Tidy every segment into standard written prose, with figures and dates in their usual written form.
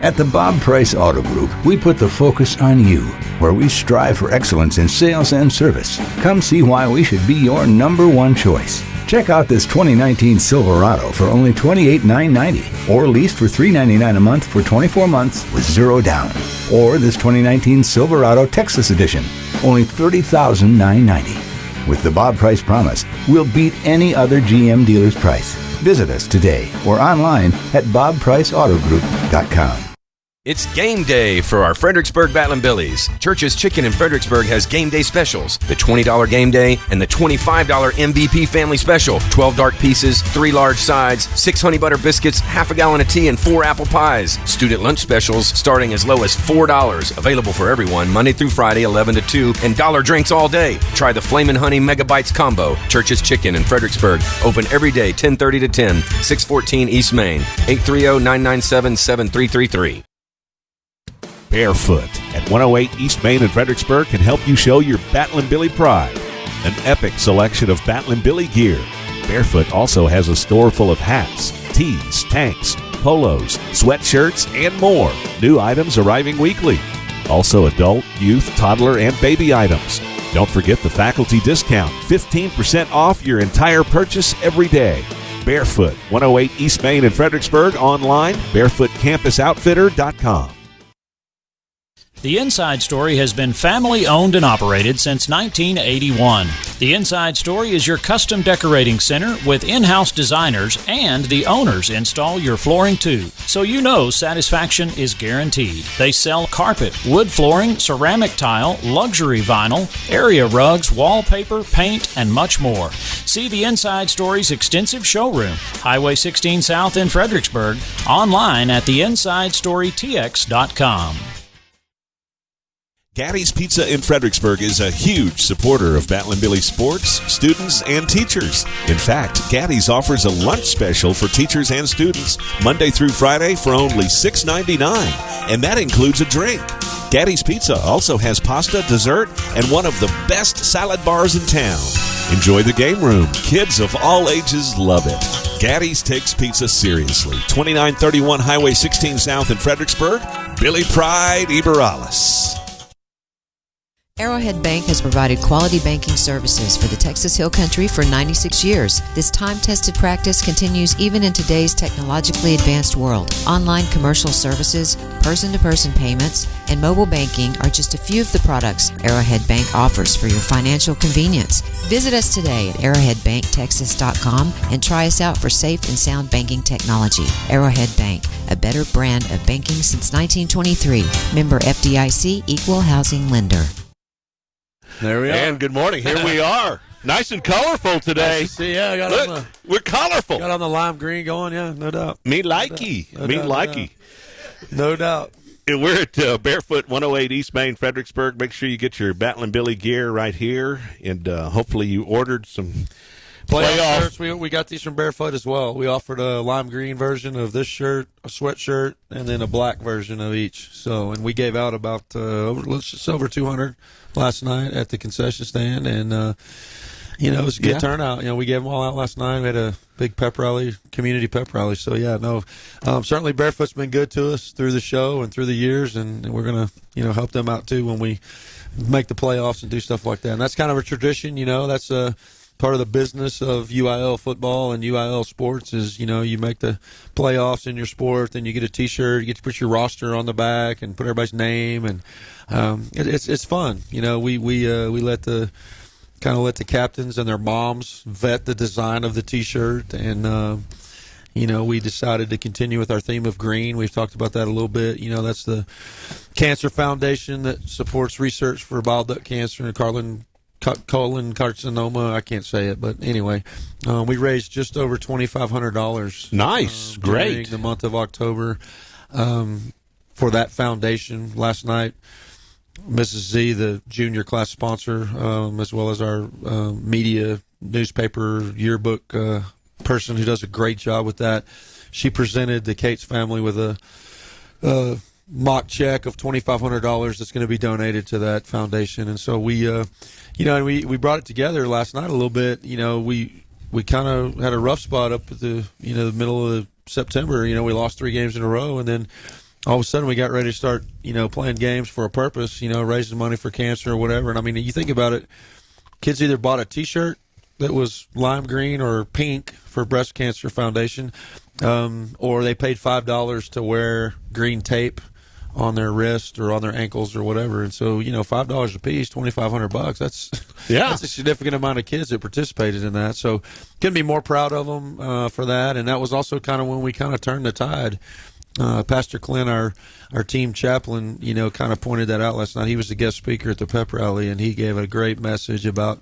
At the Bob Price Auto Group, we put the focus on you, where we strive for excellence in sales and service. Come see why we should be your number one choice. Check out this 2019 Silverado for only $28,990, or leased for $399 a month for 24 months with zero down. Or this 2019 Silverado Texas Edition, only $30,990. With the Bob Price Promise, we'll beat any other GM dealer's price. Visit us today or online at bobpriceautogroup.com. It's game day for our Fredericksburg Battlin Billies. Church's Chicken in Fredericksburg has game day specials. The $20 game day and the $25 MVP family special. 12 dark pieces, 3 large sides, 6 honey butter biscuits, half a gallon of tea, and 4 apple pies. Student lunch specials starting as low as $4. Available for everyone Monday through Friday, 11 to 2, and dollar drinks all day. Try the Flamin' Honey Megabites Combo. Church's Chicken in Fredericksburg. Open every day, 10:30 to 10, 614 East Main, 830-997-7333. Barefoot at 108 East Main in Fredericksburg can help you show your Battlin Billy pride. An epic selection of Battlin Billy gear. Barefoot also has a store full of hats, tees, tanks, polos, sweatshirts, and more. New items arriving weekly. Also adult, youth, toddler, and baby items. Don't forget the faculty discount, 15% off your entire purchase every day. Barefoot, 108 East Main in Fredericksburg, online, barefootcampusoutfitter.com. The Inside Story has been family-owned and operated since 1981. The Inside Story is your custom decorating center with in-house designers, and the owners install your flooring too, so you know satisfaction is guaranteed. They sell carpet, wood flooring, ceramic tile, luxury vinyl, area rugs, wallpaper, paint, and much more. See the Inside Story's extensive showroom, Highway 16 South in Fredericksburg, online at theinsidestorytx.com. Gaddy's Pizza in Fredericksburg is a huge supporter of Battlin Billies Sports, students, and teachers. In fact, Gaddy's offers a lunch special for teachers and students Monday through Friday for only $6.99, and that includes a drink. Gaddy's Pizza also has pasta, dessert, and one of the best salad bars in town. Enjoy the game room. Kids of all ages love it. Gaddy's takes pizza seriously. 2931 Highway 16 South in Fredericksburg. Billy Pride Iberales. Arrowhead Bank has provided quality banking services for the Texas Hill Country for 96 years. This time-tested practice continues even in today's technologically advanced world. Online commercial services, person-to-person payments, and mobile banking are just a few of the products Arrowhead Bank offers for your financial convenience. Visit us today at arrowheadbanktexas.com and try us out for safe and sound banking technology. Arrowhead Bank, a better brand of banking since 1923. Member FDIC, Equal Housing Lender. There we are. And good morning. Here we are. Nice and colorful today. Nice to see, yeah, I got Look, we're colorful. got on the lime green going, yeah, no doubt. Me likey. No doubt. And we're at Barefoot 108 East Main, Fredericksburg. Make sure you get your Battlin Billy gear right here. And hopefully you ordered some playoff shirts. We got these from Barefoot as well. We offered a lime green version of this shirt, a sweatshirt, and then a black version of each. So, and we gave out about over 200 last night at the concession stand, and it was a good turnout. We gave them all out last night. We had a big pep rally, community pep rally. So certainly Barefoot's been good to us through the show and through the years, and we're gonna help them out too when we make the playoffs and do stuff like that. And that's kind of a tradition. That's part of the business of UIL football and UIL sports is, you make the playoffs in your sport, then you get a T-shirt, you get to put your roster on the back and put everybody's name, and it's fun. We let the captains and their moms vet the design of the T-shirt, and we decided to continue with our theme of green. We've talked about that a little bit. That's the Cancer Foundation that supports research for bile duct cancer and colon carcinoma. I can't say it, but anyway, we raised just over $2,500. Nice, great. During the month of October for that foundation. Last night, Mrs. Z, the junior class sponsor, as well as our media newspaper yearbook person who does a great job with that, she presented the Cates family with a mock check of $2,500 that's going to be donated to that foundation. And so we brought it together last night a little bit. We kind of had a rough spot up at the the middle of September. We lost 3 games in a row, and then all of a sudden we got ready to start, playing games for a purpose, raising money for cancer or whatever. And I mean, you think about it, kids either bought a T-shirt that was lime green or pink for Breast Cancer Foundation, or they paid $5 to wear green tape on their wrist or on their ankles or whatever. And so, $5 a piece, $2,500. That's a significant amount of kids that participated in that. So couldn't be more proud of them for that. And that was also kind of when we kind of turned the tide. Pastor Clint, our team chaplain, kind of pointed that out last night. He was the guest speaker at the pep rally, and he gave a great message about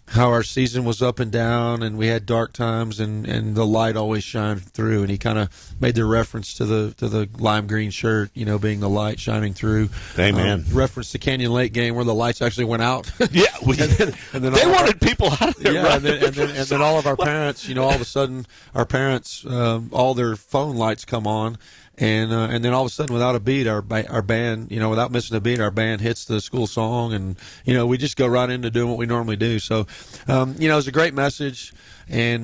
how our season was up and down, and we had dark times, and the light always shined through. And he kind of made the reference to the lime green shirt, being the light shining through. Amen. Reference the Canyon Lake game where the lights actually went out. Yeah, and then they wanted people out of there. Yeah, right? and then all of our parents, all of a sudden, our parents, all their phone lights come on. And then all of a sudden, without a beat, our band, without missing a beat, our band hits the school song, and we just go right into doing what we normally do. So, it was a great message, and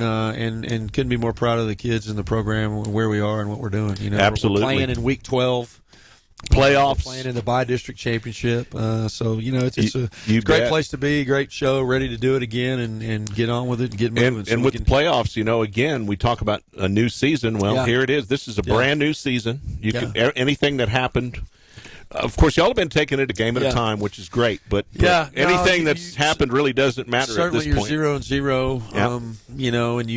couldn't be more proud of the kids in the program, where we are and what we're doing. Absolutely. We're playing in week 12. Playoffs. Playing in the bi-district championship. So, it's a great bet. place to be, great show, ready to do it again and get on with it and get moving. And with the playoffs, again, we talk about a new season. Well, here it is. This is a brand new season. You can anything that happened. Of course, y'all have been taking it a game at a time, which is great. But anything that's happened really doesn't matter at this point. Certainly, you're 0-0. And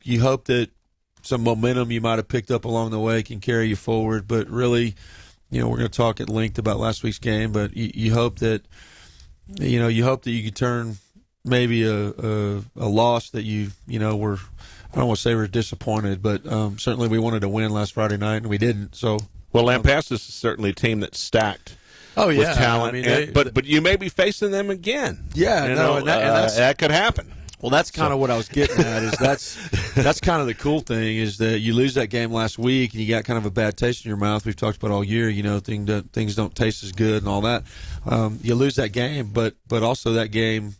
you hope that some momentum you might have picked up along the way can carry you forward. But really, we're going to talk at length about last week's game. But you hope that you could turn maybe a loss that were. I don't want to say we're disappointed, but certainly we wanted to win last Friday night and we didn't. So, well, Lampasas is certainly a team that's stacked. Oh yeah, with talent. But you may be facing them again. Yeah, and that could happen. Well, that's kind of what I was getting at. Is that's kind of the cool thing, is that you lose that game last week and you got kind of a bad taste in your mouth. We've talked about all year, things don't taste as good and all that. You lose that game, but also that game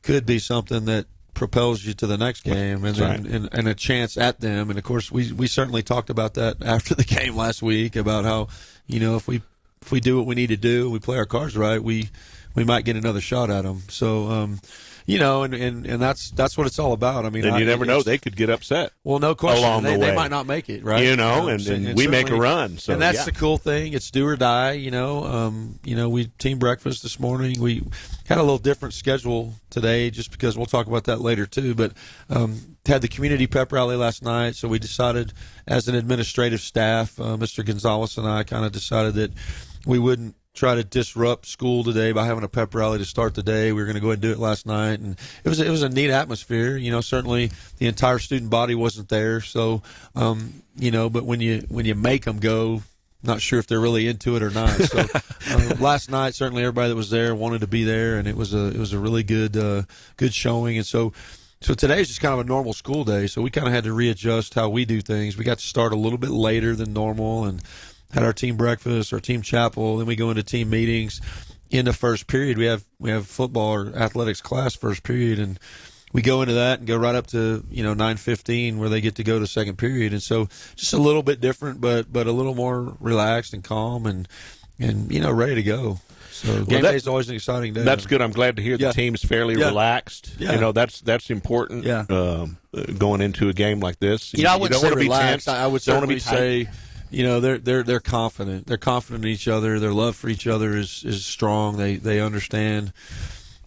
could be something that propels you to the next game and then and a chance at them. And of course, we certainly talked about that after the game last week, about how if we do what we need to do, we play our cards right, we might get another shot at them. So. And that's what it's all about. I mean, and you never know; they could get upset. Well, no question. Along the way, they might not make it, right? And we make a run. So and that's the cool thing. It's do or die. We team breakfast this morning. We had a little different schedule today, just because we'll talk about that later too. But had the community pep rally last night, so we decided, as an administrative staff, Mr. Gonzalez and I kind of decided that we wouldn't try to disrupt school today by having a pep rally to start the day. We were going to go ahead and do it last night, and it was a neat atmosphere. Certainly the entire student body wasn't there, so but when you make them go, not sure if they're really into it or not. So last night, certainly everybody that was there wanted to be there, and it was a really good showing. And so today is just kind of a normal school day, so we kind of had to readjust how we do things. We got to start a little bit later than normal, and had our team breakfast, our team chapel, then we go into team meetings. In the first period, we have football or athletics class first period, and we go into that and go right up to 9:15 where they get to go to second period. And so just a little bit different, but a little more relaxed and calm and ready to go. So game day is always an exciting day. That's good. I'm glad to hear the team's fairly relaxed. Yeah. That's important. Yeah. Going into a game like this, I wouldn't say be relaxed. tense. I would certainly say. They're confident. They're confident in each other. Their love for each other is strong. They understand,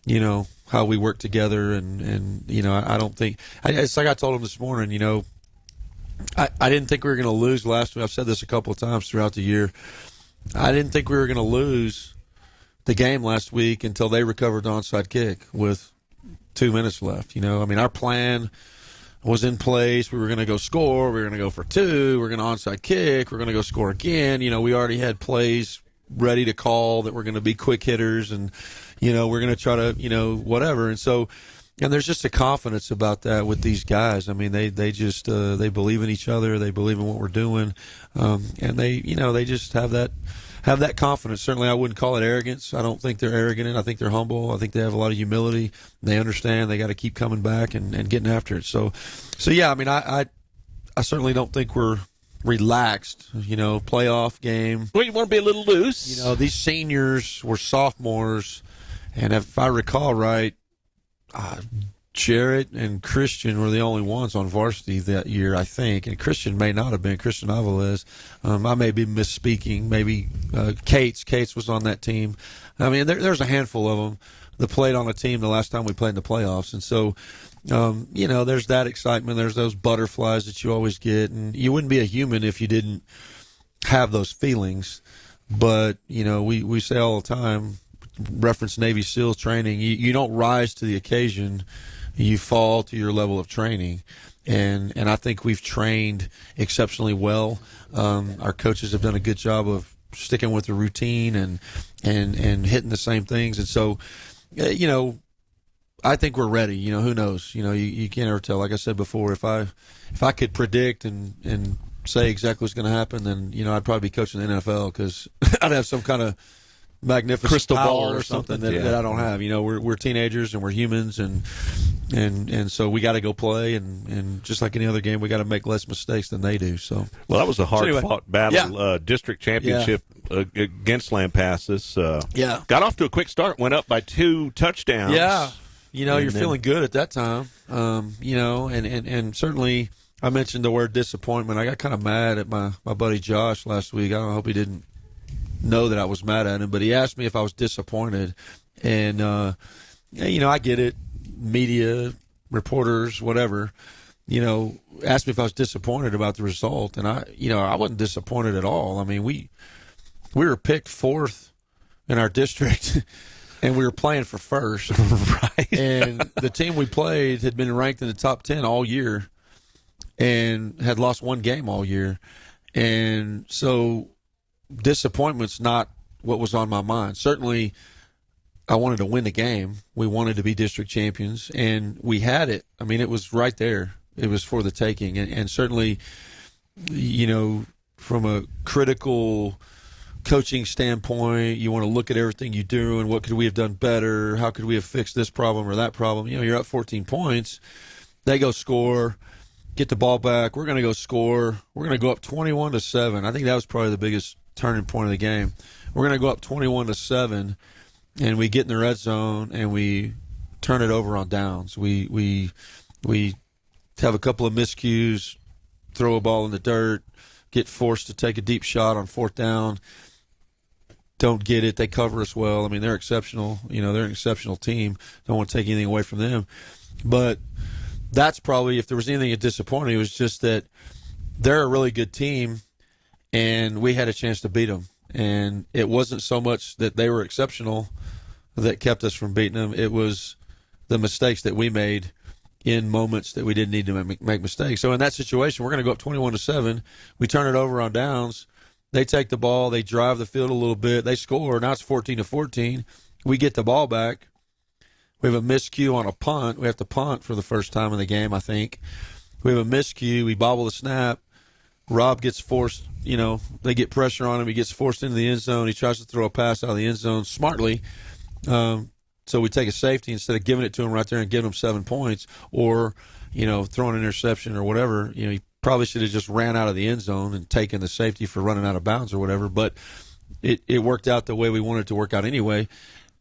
how we work together. And I don't think it's like I told them this morning. I didn't think we were going to lose last week. I've said this a couple of times throughout the year. I didn't think we were going to lose the game last week until they recovered the onside kick with 2 minutes left. Our plan was in place. We were going to go score. We were going to go for two. We were going to onside kick. We were going to go score again. We already had plays ready to call that were going to be quick hitters, and we're going to try to whatever. And so, and there's just a confidence about that with these guys. I mean, they just they believe in each other. They believe in what we're doing, and they just have that confidence. Certainly, I wouldn't call it arrogance. I don't think they're arrogant. I think they're humble. I think they have a lot of humility. They understand they got to keep coming back and getting after it. So yeah, I mean, I certainly don't think we're relaxed, playoff game. Well, you want to be a little loose. These seniors were sophomores, and if I recall right, Jarrett and Christian were the only ones on varsity that year, I think. And Christian may not have been. Christian Aviles. I may be misspeaking. Maybe Cates was on that team. I mean, there's a handful of them that played on a team the last time we played in the playoffs. And so, there's that excitement. There's those butterflies that you always get. And you wouldn't be a human if you didn't have those feelings. But, we say all the time, reference Navy SEALs training, you don't rise to the occasion. You fall to your level of training, and I think we've trained exceptionally well. Our coaches have done a good job of sticking with the routine and hitting the same things, and so I think we're ready. Who knows? You can't ever tell. Like I said before, if I could predict and say exactly what's going to happen, then I'd probably be coaching the NFL because I'd have some kind of magnificent crystal power ball or something that I don't have. We're teenagers and we're humans, and so we got to go play, and just like any other game, we got to make less mistakes than they do. So, well, that was a hard-fought battle, district championship against Lampasas. Got off to a quick start, went up by 2 touchdowns. Yeah, you're feeling good at that time. And certainly, I mentioned the word disappointment. I got kind of mad at my buddy Josh last week. I hope he didn't know that I was mad at him, but he asked me if I was disappointed, and I get it. Media, reporters, whatever, asked me if I was disappointed about the result, and I wasn't disappointed at all. I mean, we were picked 4th in our district, and we were playing for first, right? And the team we played had been ranked in the top 10 all year, and had lost 1 game all year, and so disappointment's not what was on my mind. Certainly, I wanted to win the game. We wanted to be district champions, and we had it. I mean, it was right there. It was for the taking. And certainly, from a critical coaching standpoint, you want to look at everything you do and what could we have done better? How could we have fixed this problem or that problem? You're up 14 points. They go score, get the ball back. We're going to go score. We're going to go up 21-7. I think that was probably the biggest turning point of the game. We're going to go up 21-7. And we get in the red zone and we turn it over on downs. We have a couple of miscues, throw a ball in the dirt, get forced to take a deep shot on 4th down. Don't get it. They cover us well. I mean, they're exceptional. They're an exceptional team. Don't want to take anything away from them. But that's probably, if there was anything that disappointed me, it was just that they're a really good team and we had a chance to beat them. And it wasn't so much that they were exceptional that kept us from beating them. It was the mistakes that we made in moments that we didn't need to make mistakes. So in that situation, we're going to go up 21-7. We turn it over on downs. They take the ball. They drive the field a little bit. They score. Now it's 14-14. We get the ball back. We have a miscue on a punt. We have to punt for the first time in the game, I think. We have a miscue. We bobble the snap. Rob gets forced. They get pressure on him. He gets forced into the end zone. He tries to throw a pass out of the end zone smartly. So we take a safety instead of giving it to him right there and giving him 7 points or, throwing an interception or whatever. He probably should have just ran out of the end zone and taken the safety for running out of bounds or whatever. But it worked out the way we wanted it to work out anyway.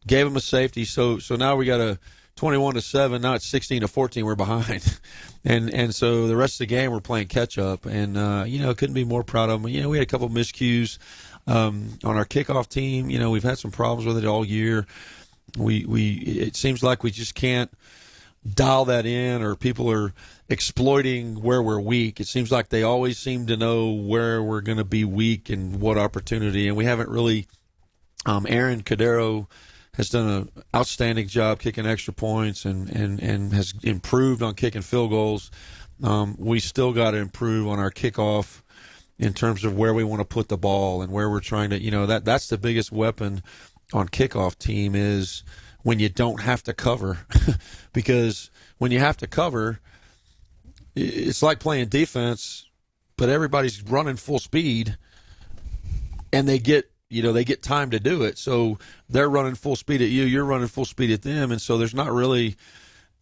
Gave him a safety. So now we got a 21-7. Now it's 16-14. We're behind. And so the rest of the game we're playing catch up, and couldn't be more proud of them. We had a couple of miscues on our kickoff team. We've had some problems with it all year. It seems like we just can't dial that in, or people are exploiting where we're weak. It seems like they always seem to know where we're going to be weak and what opportunity, and we haven't really. Aaron Cadero has done an outstanding job kicking extra points and has improved on kicking field goals. We still got to improve on our kickoff in terms of where we want to put the ball and where we're trying to, that's the biggest weapon on kickoff team is when you don't have to cover. Because when you have to cover, it's like playing defense, but everybody's running full speed and they get time to do it. So they're running full speed at you, you're running full speed at them, and so there's not really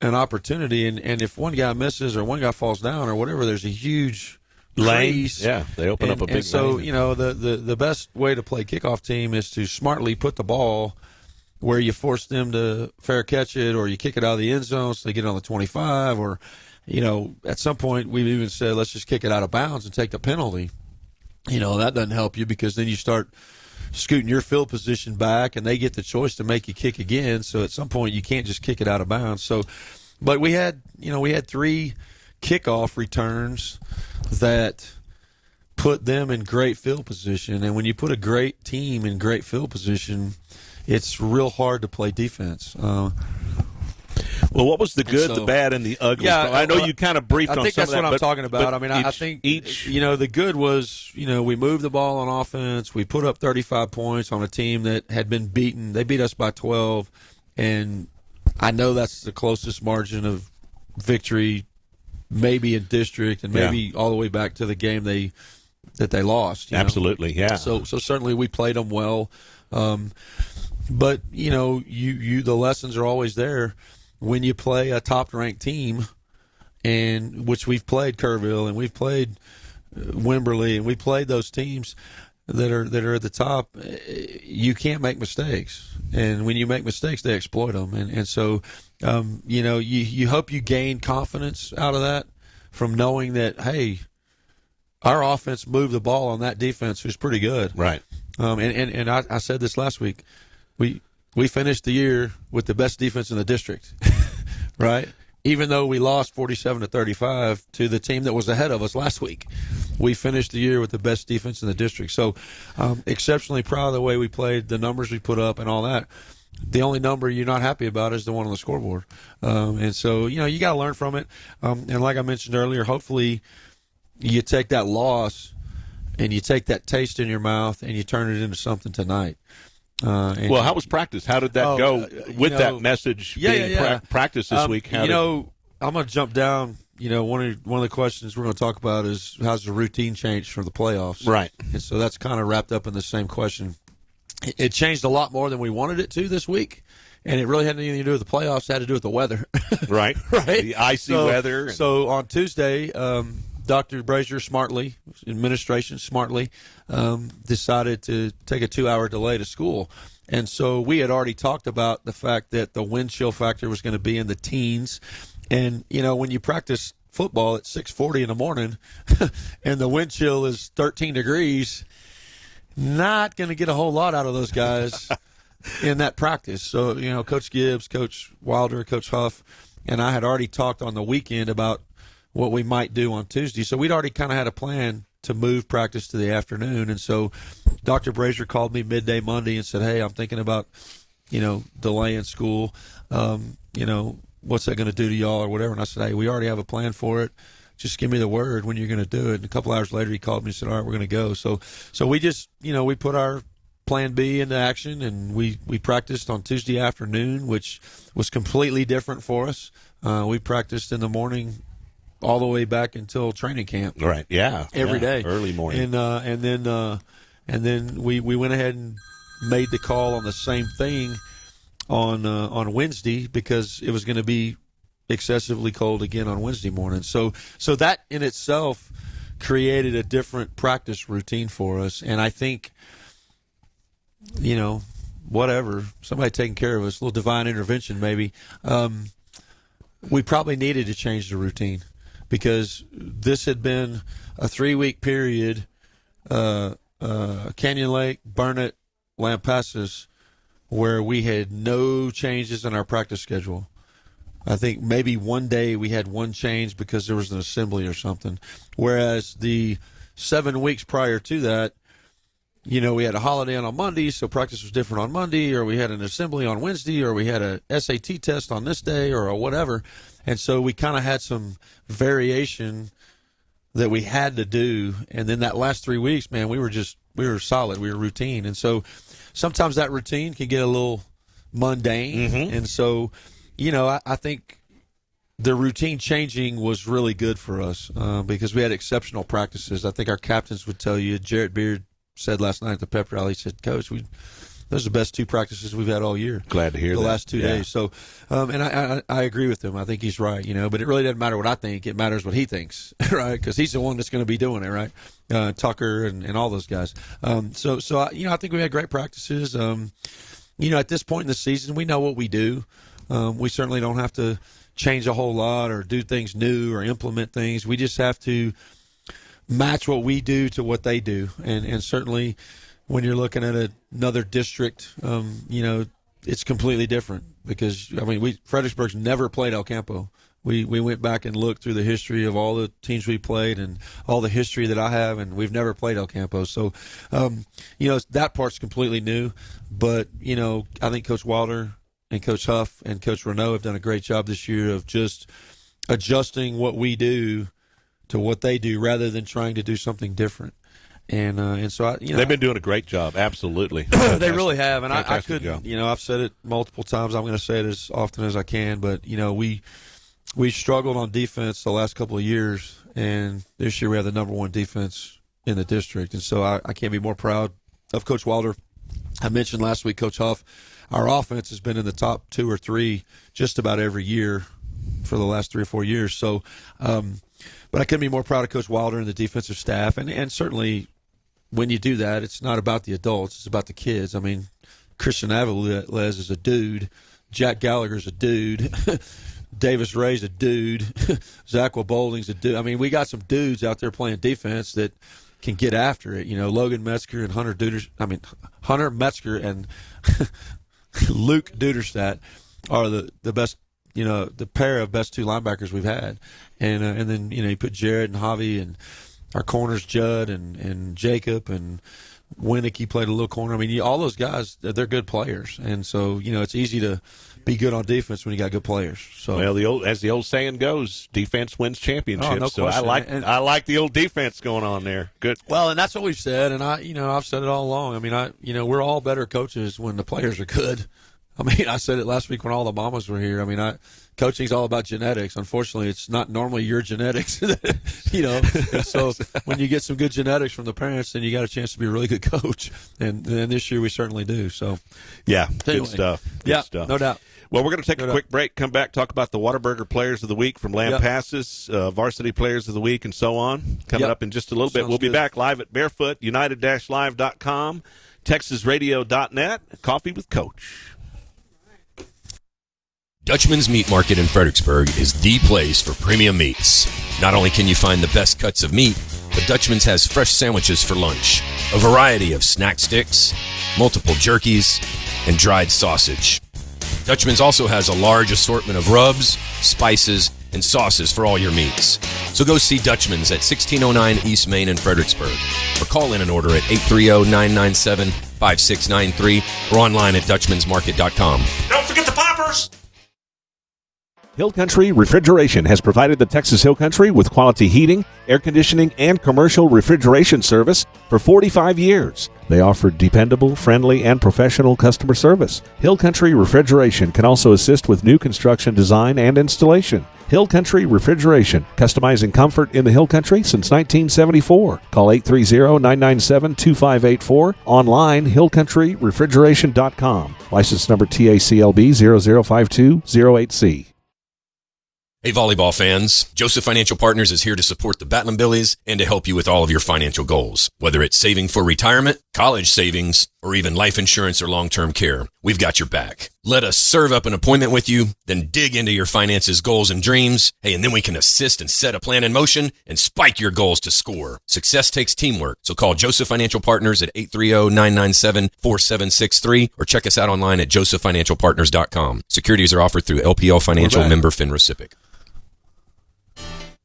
an opportunity. And if one guy misses or one guy falls down or whatever, there's a huge crease. Yeah, they open up a big and so, lane. you know, the best way to play kickoff team is to smartly put the ball where you force them to fair catch it, or you kick it out of the end zone so they get on the 25, or, you know, at some point we've even said, let's just kick it out of bounds and take the penalty. You know, that doesn't help you, because then you start scooting your field position back, and they get the choice to make you kick again. So at some point you can't just kick it out of bounds. So, but we had 3 kickoff returns that put them in great field position. And when you put a great team in great field position, it's real hard to play defense. Well, what was the good, the bad, and the ugly? Yeah, I know you kind of briefed on some of that. I think that's what I'm talking about. I mean, I think the good was, we moved the ball on offense. We put up 35 points on a team that had been beaten. They beat us by 12, and I know that's the closest margin of victory, maybe in district, and maybe all the way back to the game that they lost. Absolutely, yeah. So certainly we played them well, but the lessons are always there. When you play a top-ranked team, and which we've played Kerrville and we've played Wimberley and we played those teams that are at the top, you can't make mistakes. And when you make mistakes, they exploit them. And so, you hope you gain confidence out of that from knowing that, hey, our offense moved the ball on that defense, who's pretty good. Right. And I said this last week. We finished the year with the best defense in the district, right? Even though we lost 47-35 to the team that was ahead of us last week, we finished the year with the best defense in the district. So, exceptionally proud of the way we played, the numbers we put up, and all that. The only number you're not happy about is the one on the scoreboard. And so, you got to learn from it. And like I mentioned earlier, hopefully you take that loss and you take that taste in your mouth and you turn it into something tonight. Well, how was practice? How did that go with that message being practice this week? I'm going to jump down. One of the questions we're going to talk about is how's the routine changed from the playoffs? Right. And so that's kind of wrapped up in the same question. It changed a lot more than we wanted it to this week, and it really had anything to do with the playoffs. It had to do with the weather. Right. Right. The icy weather. So on Tuesday, Dr. Brazier smartly, administration smartly, decided to take a 2-hour delay to school. And so we had already talked about the fact that the wind chill factor was going to be in the teens. And, when you practice football at 6:40 in the morning and the wind chill is 13 degrees, not going to get a whole lot out of those guys in that practice. So, Coach Gibbs, Coach Wilder, Coach Huff, and I had already talked on the weekend about what we might do on Tuesday. So we'd already kind of had a plan to move practice to the afternoon. And so Dr. Brazier called me midday Monday and said, hey, I'm thinking about, delaying school. What's that going to do to y'all or whatever? And I said, hey, we already have a plan for it. Just give me the word when you're going to do it. And a couple hours later, he called me and said, all right, we're going to go. So we just, we put our plan B into action, and we practiced on Tuesday afternoon, which was completely different for us. We practiced in the morning all the way back until training camp. Right. Yeah. Every day. Early morning. And then we went ahead and made the call on the same thing on Wednesday, because it was going to be excessively cold again on Wednesday morning. So that in itself created a different practice routine for us. And I think, whatever, somebody taking care of us, a little divine intervention maybe, we probably needed to change the routine. Because this had been a 3-week period, Canyon Lake, Burnett, Lampasas, where we had no changes in our practice schedule. I think maybe one day we had one change because there was an assembly or something. Whereas the 7 weeks prior to that, we had a holiday on a Monday, so practice was different on Monday, or we had an assembly on Wednesday, or we had a SAT test on this day, or whatever. And so we kind of had some variation that we had to do. And then that last 3 weeks, man, we were solid. We were routine. And so sometimes that routine can get a little mundane. Mm-hmm. And so, I think the routine changing was really good for us because we had exceptional practices. I think our captains would tell you, Jarrett Beard said last night at the pep rally, he said, Coach, we Those are the best 2 practices we've had all year. Glad to hear the that. last 2 days. So, and I agree with him. I think he's right, but it really doesn't matter what I think. It matters what he thinks, right? Because he's the one that's going to be doing it, right? Tucker and all those guys. So I think we had great practices. At this point in the season, we know what we do. We certainly don't have to change a whole lot or do things new or implement things. We just have to match what we do to what they do. And certainly when you're looking at another district, it's completely different because, Fredericksburg's never played El Campo. We went back and looked through the history of all the teams we played and all the history that I have, and we've never played El Campo. So, that part's completely new. But, I think Coach Wilder and Coach Huff and Coach Renaud have done a great job this year of just adjusting what we do to what they do rather than trying to do something different. And so they've been doing a great job. Absolutely. They really have. And I couldn't, I've said it multiple times. I'm going to say it as often as I can, but we struggled on defense the last couple of years, and this year we have the number 1 defense in the district. And so I can't be more proud of Coach Wilder. I mentioned last week Coach Huff. Our offense has been in the top 2 or 3 just about every year for the last 3 or 4 years. So, but I couldn't be more proud of Coach Wilder and the defensive staff. And certainly when you do that, it's not about the adults. It's about the kids. Christian Avilés is a dude. Jack Gallagher's a dude. Davis Ray's a dude. Zachwa Bolding's a dude. We got some dudes out there playing defense that can get after it. Logan Metzger and Hunter Metzger and Luke Duderstadt are the best, the pair of best 2 linebackers we've had. And then, you put Jared and Javi and our corners, Judd and Jacob and Winnick played a little corner. All those guys, they're good players. And so, it's easy to be good on defense when you got good players. So, well, as the old saying goes, defense wins championships. Oh, no so question. I like the old defense going on there. Good. Well, and that's what we've said, and I've said it all along. We're all better coaches when the players are good. I said it last week when all the mamas were here. Coaching's all about genetics. Unfortunately, it's not normally your genetics, And so when you get some good genetics from the parents, then you got a chance to be a really good coach. And this year we certainly do. So, yeah, anyway. Good stuff. Good stuff. No doubt. Well, we're going to take a quick break, come back, talk about the Whataburger Players of the Week from Lampasas, Varsity Players of the Week, and so on. Coming up in just a little bit. We'll be back live at Barefoot, united-live.com, texasradio.net, Coffee with Coach. Dutchman's Meat Market in Fredericksburg is the place for premium meats. Not only can you find the best cuts of meat, but Dutchman's has fresh sandwiches for lunch, a variety of snack sticks, multiple jerkies, and dried sausage. Dutchman's also has a large assortment of rubs, spices, and sauces for all your meats. So go see Dutchman's at 1609 East Main in Fredericksburg, or call in an order at 830-997-5693 or online at dutchmansmarket.com. Don't forget the poppers! Hill Country Refrigeration has provided the Texas Hill Country with quality heating, air conditioning, and commercial refrigeration service for 45 years. They offer dependable, friendly, and professional customer service. Hill Country Refrigeration can also assist with new construction design and installation. Hill Country Refrigeration, customizing comfort in the Hill Country since 1974. Call 830-997-2584. Online, hillcountryrefrigeration.com. License number TACLB 005208C. Hey volleyball fans, Joseph Financial Partners is here to support the Battlin Billies and to help you with all of your financial goals. Whether it's saving for retirement, college savings, or even life insurance or long-term care, we've got your back. Let us serve up an appointment with you, then dig into your finances, goals, and dreams. Hey, and then we can assist and set a plan in motion and spike your goals to score. Success takes teamwork, so call Joseph Financial Partners at 830-997-4763 or check us out online at josephfinancialpartners.com. Securities are offered through LPL Financial, member FINRA.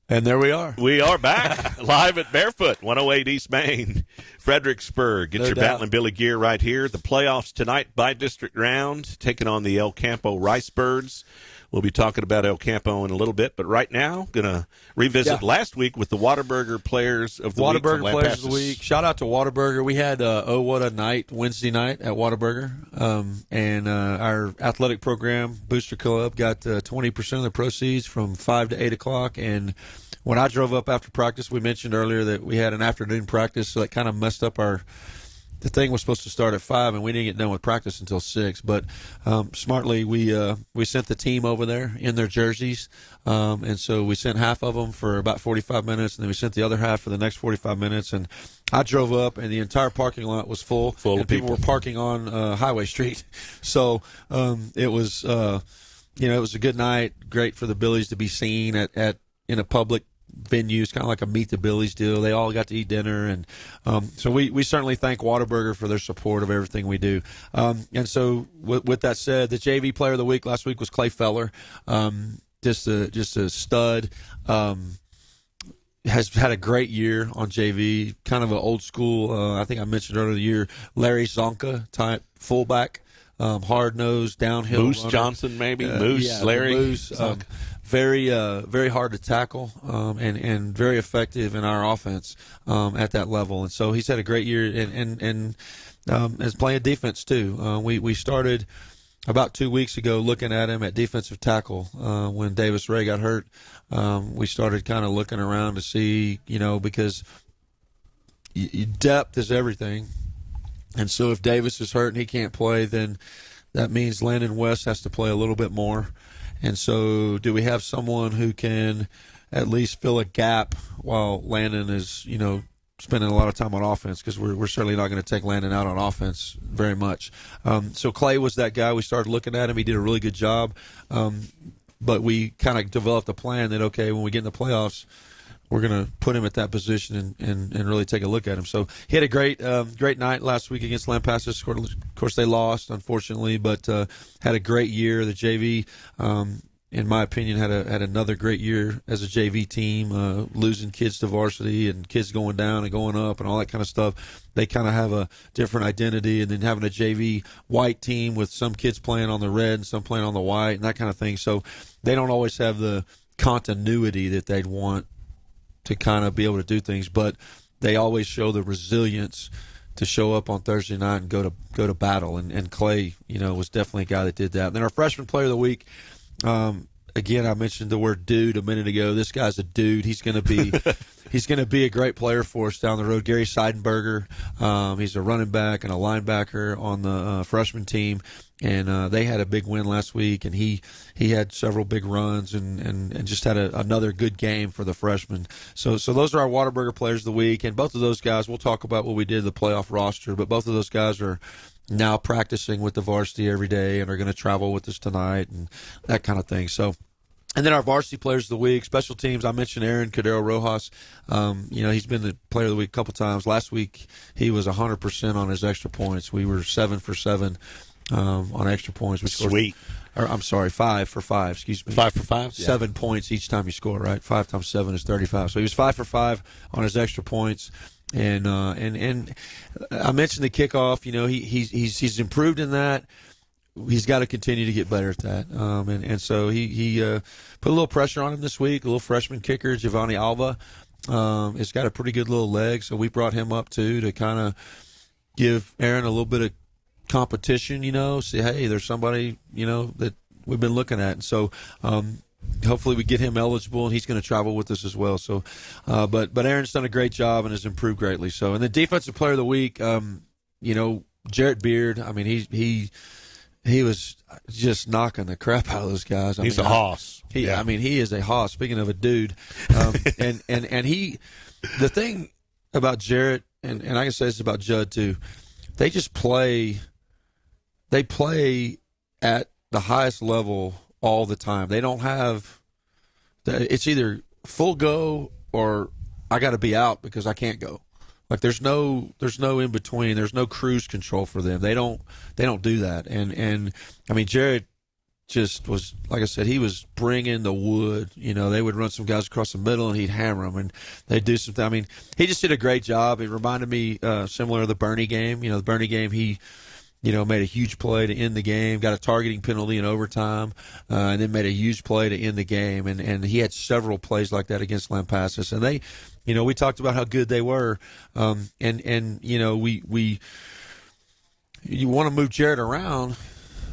And there we are. We are back live at Barefoot, 108 East Main, Fredericksburg. Get your Battlin Billy gear right here. The playoffs tonight by district round, taking on the El Campo Ricebirds. We'll be talking about El Campo in a little bit, but right now, going to revisit last week with the Whataburger Players of the Week. Whataburger Players of the Week. Shout out to Whataburger. We had what a night Wednesday night at Whataburger, and our athletic program, Booster Club, got 20% of the proceeds from 5 to 8 o'clock. And when I drove up after practice, we mentioned earlier that we had an afternoon practice, so that kind of messed up the the thing was supposed to start at 5, and we didn't get done with practice until 6. But smartly, we sent the team over there in their jerseys, and so we sent half of them for about 45 minutes, and then we sent the other half for the next 45 minutes. And I drove up, and the entire parking lot was full of people were parking on Highway Street. So it was it was a good night, great for the Billies to be seen at in a public venue. It's kind of like a Meet the Billies deal. They all got to eat dinner, and so we certainly thank Whataburger for their support of everything we do. And so with that said, the JV Player of the Week last week was Clay Feller, just a stud. Has had a great year on JV, kind of an old school, I think I mentioned earlier in the year, Larry Zonka type fullback, hard-nosed, downhill Moose runner. Johnson, maybe? Moose, Larry. Moose, very hard to tackle, and very effective in our offense at that level. And so he's had a great year, and is playing defense too. We started about 2 weeks ago looking at him at defensive tackle when Davis Ray got hurt. We started kind of looking around to see, because depth is everything. And so if Davis is hurt and he can't play, then that means Landon West has to play a little bit more. And so do we have someone who can at least fill a gap while Landon is, spending a lot of time on offense, because we're certainly not going to take Landon out on offense very much. So Clay was that guy. We started looking at him. He did a really good job. But we kind of developed a plan that, okay, when we get in the playoffs, we're going to put him at that position and really take a look at him. So he had a great night last week against Lampasas. Of course, they lost, unfortunately, but had a great year. The JV, in my opinion, had another great year as a JV team, losing kids to varsity and kids going down and going up and all that kind of stuff. They kind of have a different identity, and then having a JV white team with some kids playing on the red and some playing on the white and that kind of thing. So they don't always have the continuity that they'd want to kind of be able to do things, but they always show the resilience to show up on Thursday night and go to battle. And Clay, was definitely a guy that did that. And then our freshman player of the week, again, I mentioned the word dude a minute ago. This guy's a dude. He's going to be a great player for us down the road. Gary Seidenberger, he's a running back and a linebacker on the freshman team, and they had a big win last week, and he had several big runs and just had another good game for the freshmen. So those are our Whataburger players of the week, and both of those guys, we'll talk about what we did in the playoff roster, but both of those guys are now practicing with the varsity every day and are going to travel with us tonight and that kind of thing. So, and then our varsity players of the week, special teams. I mentioned Aaron Cordero Rojas. He's been the player of the week a couple times. Last week he was 100% on his extra points. We were 7 for 7 on extra points. We scored, Sweet. I'm sorry, 5 for 5. Excuse me. 5 for 5. 7 points each time you score. Right, 5 times 7 is 35. So he was 5 for 5 on his extra points. And I mentioned the kickoff. He's improved in that. He's got to continue to get better at that. And so he put a little pressure on him this week. A little freshman kicker, Giovanni Alva, has got a pretty good little leg. So we brought him up too to kind of give Aaron a little bit of competition. Say, hey, there's somebody that we've been looking at. And so hopefully we get him eligible, and he's going to travel with us as well. So, but Aaron's done a great job and has improved greatly. So, and the defensive player of the week, Jarrett Beard. I mean, he was just knocking the crap out of those guys. He's a hoss. He is a hoss. Speaking of a dude, and he, the thing about Jarrett, and I can say this about Judd too, they just play. They play at the highest level all the time. They don't have. It's either full go or I got to be out because I can't go. Like there's no in between. There's no cruise control for them. They don't do that. And I mean, Jared just was, like I said, he was bringing the wood. They would run some guys across the middle and he'd hammer them, and they'd do something. I mean, he just did a great job. It reminded me similar to the Bernie game. The Bernie game, he made a huge play to end the game, got a targeting penalty in overtime, and then made a huge play to end the game. And he had several plays like that against Lampasas. And they, we talked about how good they were. You want to move Jared around,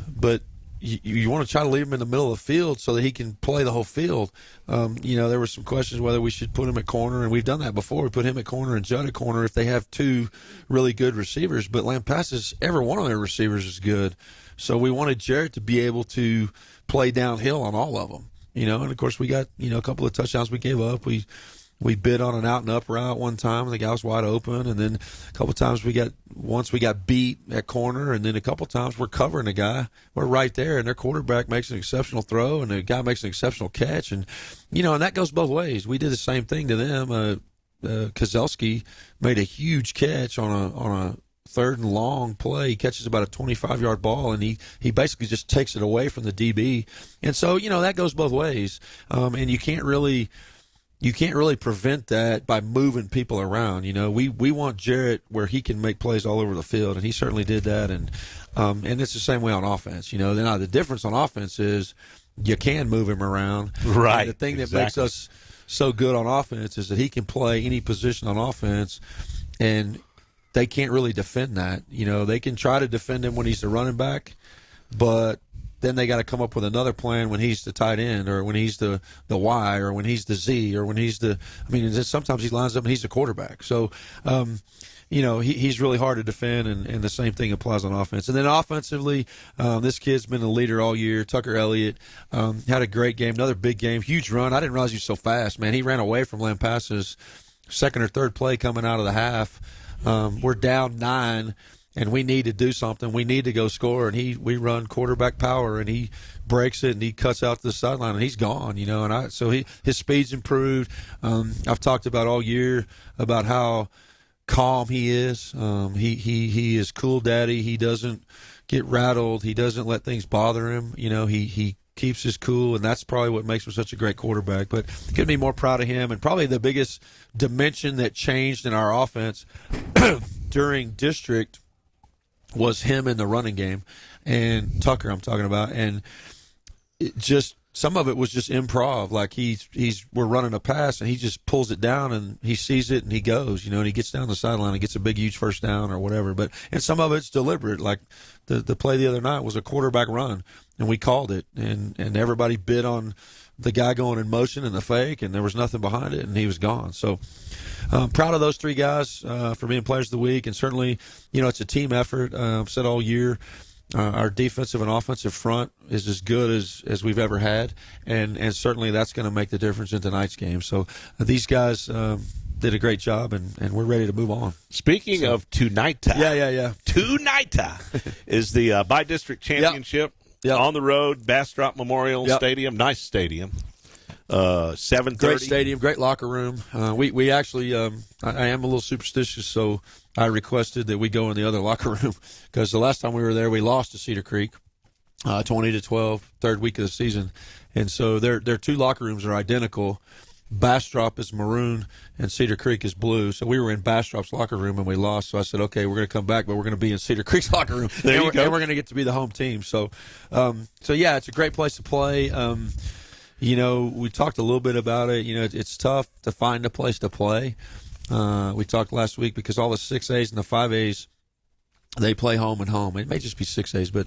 but, you want to try to leave him in the middle of the field so that he can play the whole field. There were some questions whether we should put him at corner, and we've done that before. We put him at corner and Judd at corner if they have two really good receivers. But Lampasas, every one of their receivers is good. So we wanted Jarrett to be able to play downhill on all of them. And of course we got, a couple of touchdowns we gave up. We bid on an out and up route one time, and the guy was wide open. And then a couple of times we got beat at corner, and then a couple of times we're covering a guy. We're right there, and their quarterback makes an exceptional throw, and the guy makes an exceptional catch. And, and that goes both ways. We did the same thing to them. Kozelski made a huge catch on a third and long play. He catches about a 25-yard ball, and he basically just takes it away from the DB. And so, that goes both ways. And you can't really prevent that by moving people around. We want Jarrett where he can make plays all over the field, and he certainly did that. And it's the same way on offense. Now the difference on offense is you can move him around. Right. And the thing that makes us so good on offense is that he can play any position on offense, and they can't really defend that. They can try to defend him when he's the running back, but then they got to come up with another plan when he's the tight end, or when he's the Y, or when he's the Z, or when he's sometimes he lines up and he's the quarterback. So, he's really hard to defend, and the same thing applies on offense. And then offensively, this kid's been a leader all year. Tucker Elliott had a great game, another big game, huge run. I didn't realize he was so fast, man. He ran away from Lampasas second or third play coming out of the half. We're down 9. And we need to do something. We need to go score. And we run quarterback power, and he breaks it, and he cuts out to the sideline, and he's gone. So his speed's improved. I've talked about all year about how calm he is. He is cool daddy. He doesn't get rattled. He doesn't let things bother him. He keeps his cool, and that's probably what makes him such a great quarterback. But couldn't be more proud of him. And probably the biggest dimension that changed in our offense during district was him in the running game, and Tucker I'm talking about, and some of it was just improv. Like we're running a pass, and he just pulls it down, and he sees it, and he goes, and he gets down the sideline and gets a big, huge first down or whatever. And some of it's deliberate. Like the play the other night was a quarterback run, and we called it, and everybody bid on the guy going in motion and the fake, and there was nothing behind it, and he was gone. So proud of those three guys for being players of the week, and certainly, it's a team effort. I've said all year, our defensive and offensive front is as good as we've ever had, and certainly that's going to make the difference in tonight's game. So these guys did a great job, and we're ready to move on. Speaking of tonight, yeah. Tonight is the by-district championship. Yep. On the road, Bastrop Memorial Stadium, nice stadium. 7:30. Great stadium, great locker room. We actually, I am a little superstitious, so I requested that we go in the other locker room, because the last time we were there, we lost to Cedar Creek, 20-12, third week of the season, and so their two locker rooms are identical. Bastrop is maroon and Cedar Creek is blue. So we were in Bastrop's locker room and we lost. So I said, okay, we're going to come back, but we're going to be in Cedar Creek's locker room. And we're going to get to be the home team. So, yeah, it's a great place to play. We talked a little bit about it. It's tough to find a place to play. We talked last week because all the 6As and the 5As, they play home and home. It may just be 6As, but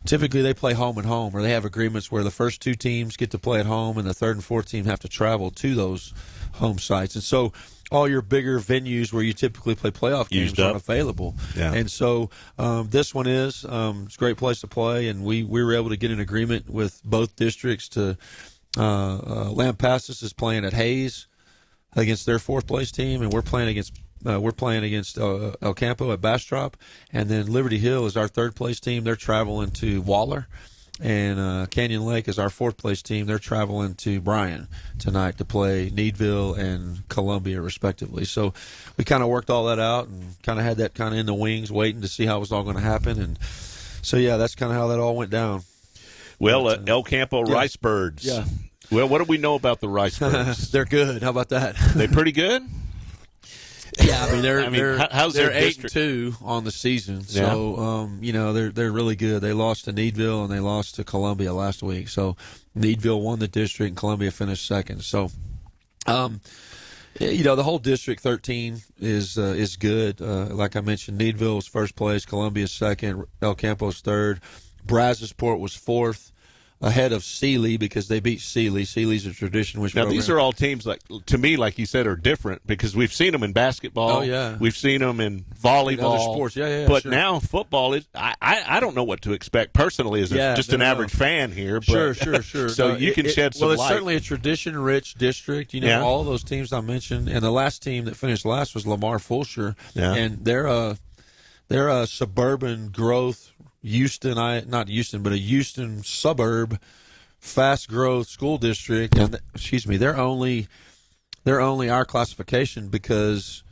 typically they play home and home, or they have agreements where the first two teams get to play at home and the third and fourth team have to travel to those home sites. And so all your bigger venues where you typically play playoff games aren't available. Yeah. And so this one is. It's a great place to play, and we were able to get an agreement with both districts to Lampasas is playing at Hayes against their fourth place team, and we're playing against El Campo at Bastrop, and then Liberty Hill is our third place team. They're traveling to Waller, and Canyon Lake is our fourth place team. They're traveling to Bryan tonight to play Needville and Columbia respectively. So we kind of worked all that out and kind of had that kind of in the wings, waiting to see how it was all going to happen. And so yeah, that's kind of how that all went down. Well, El Campo Rice Birds. Yeah. Well, what do we know about the Rice Birds? They're good. How about that? They pretty good? Yeah, I mean they're 8-2 on the season, so they're really good. They lost to Needville and they lost to Columbia last week. So Needville won the district and Columbia finished second. So, the whole district 13 is good. Like I mentioned, Needville is first place, Columbia is second, El Campo's third. Brazosport was 4th, ahead of Sealy because they beat Sealy. Sealy's a tradition. Now, these are all teams, like to me, like you said, are different because we've seen them in basketball. Oh, yeah. We've seen them in volleyball. In other sports. Yeah, but sure. now football is – I don't know what to expect personally as just an average fan here. But, Sure. So you can shed some light. Well, it's certainly a tradition-rich district. All those teams I mentioned. And the last team that finished last was Lamar Fulshire. Yeah. And they're a suburban growth not Houston, but a Houston suburb, fast growth school district. And they're only our classification because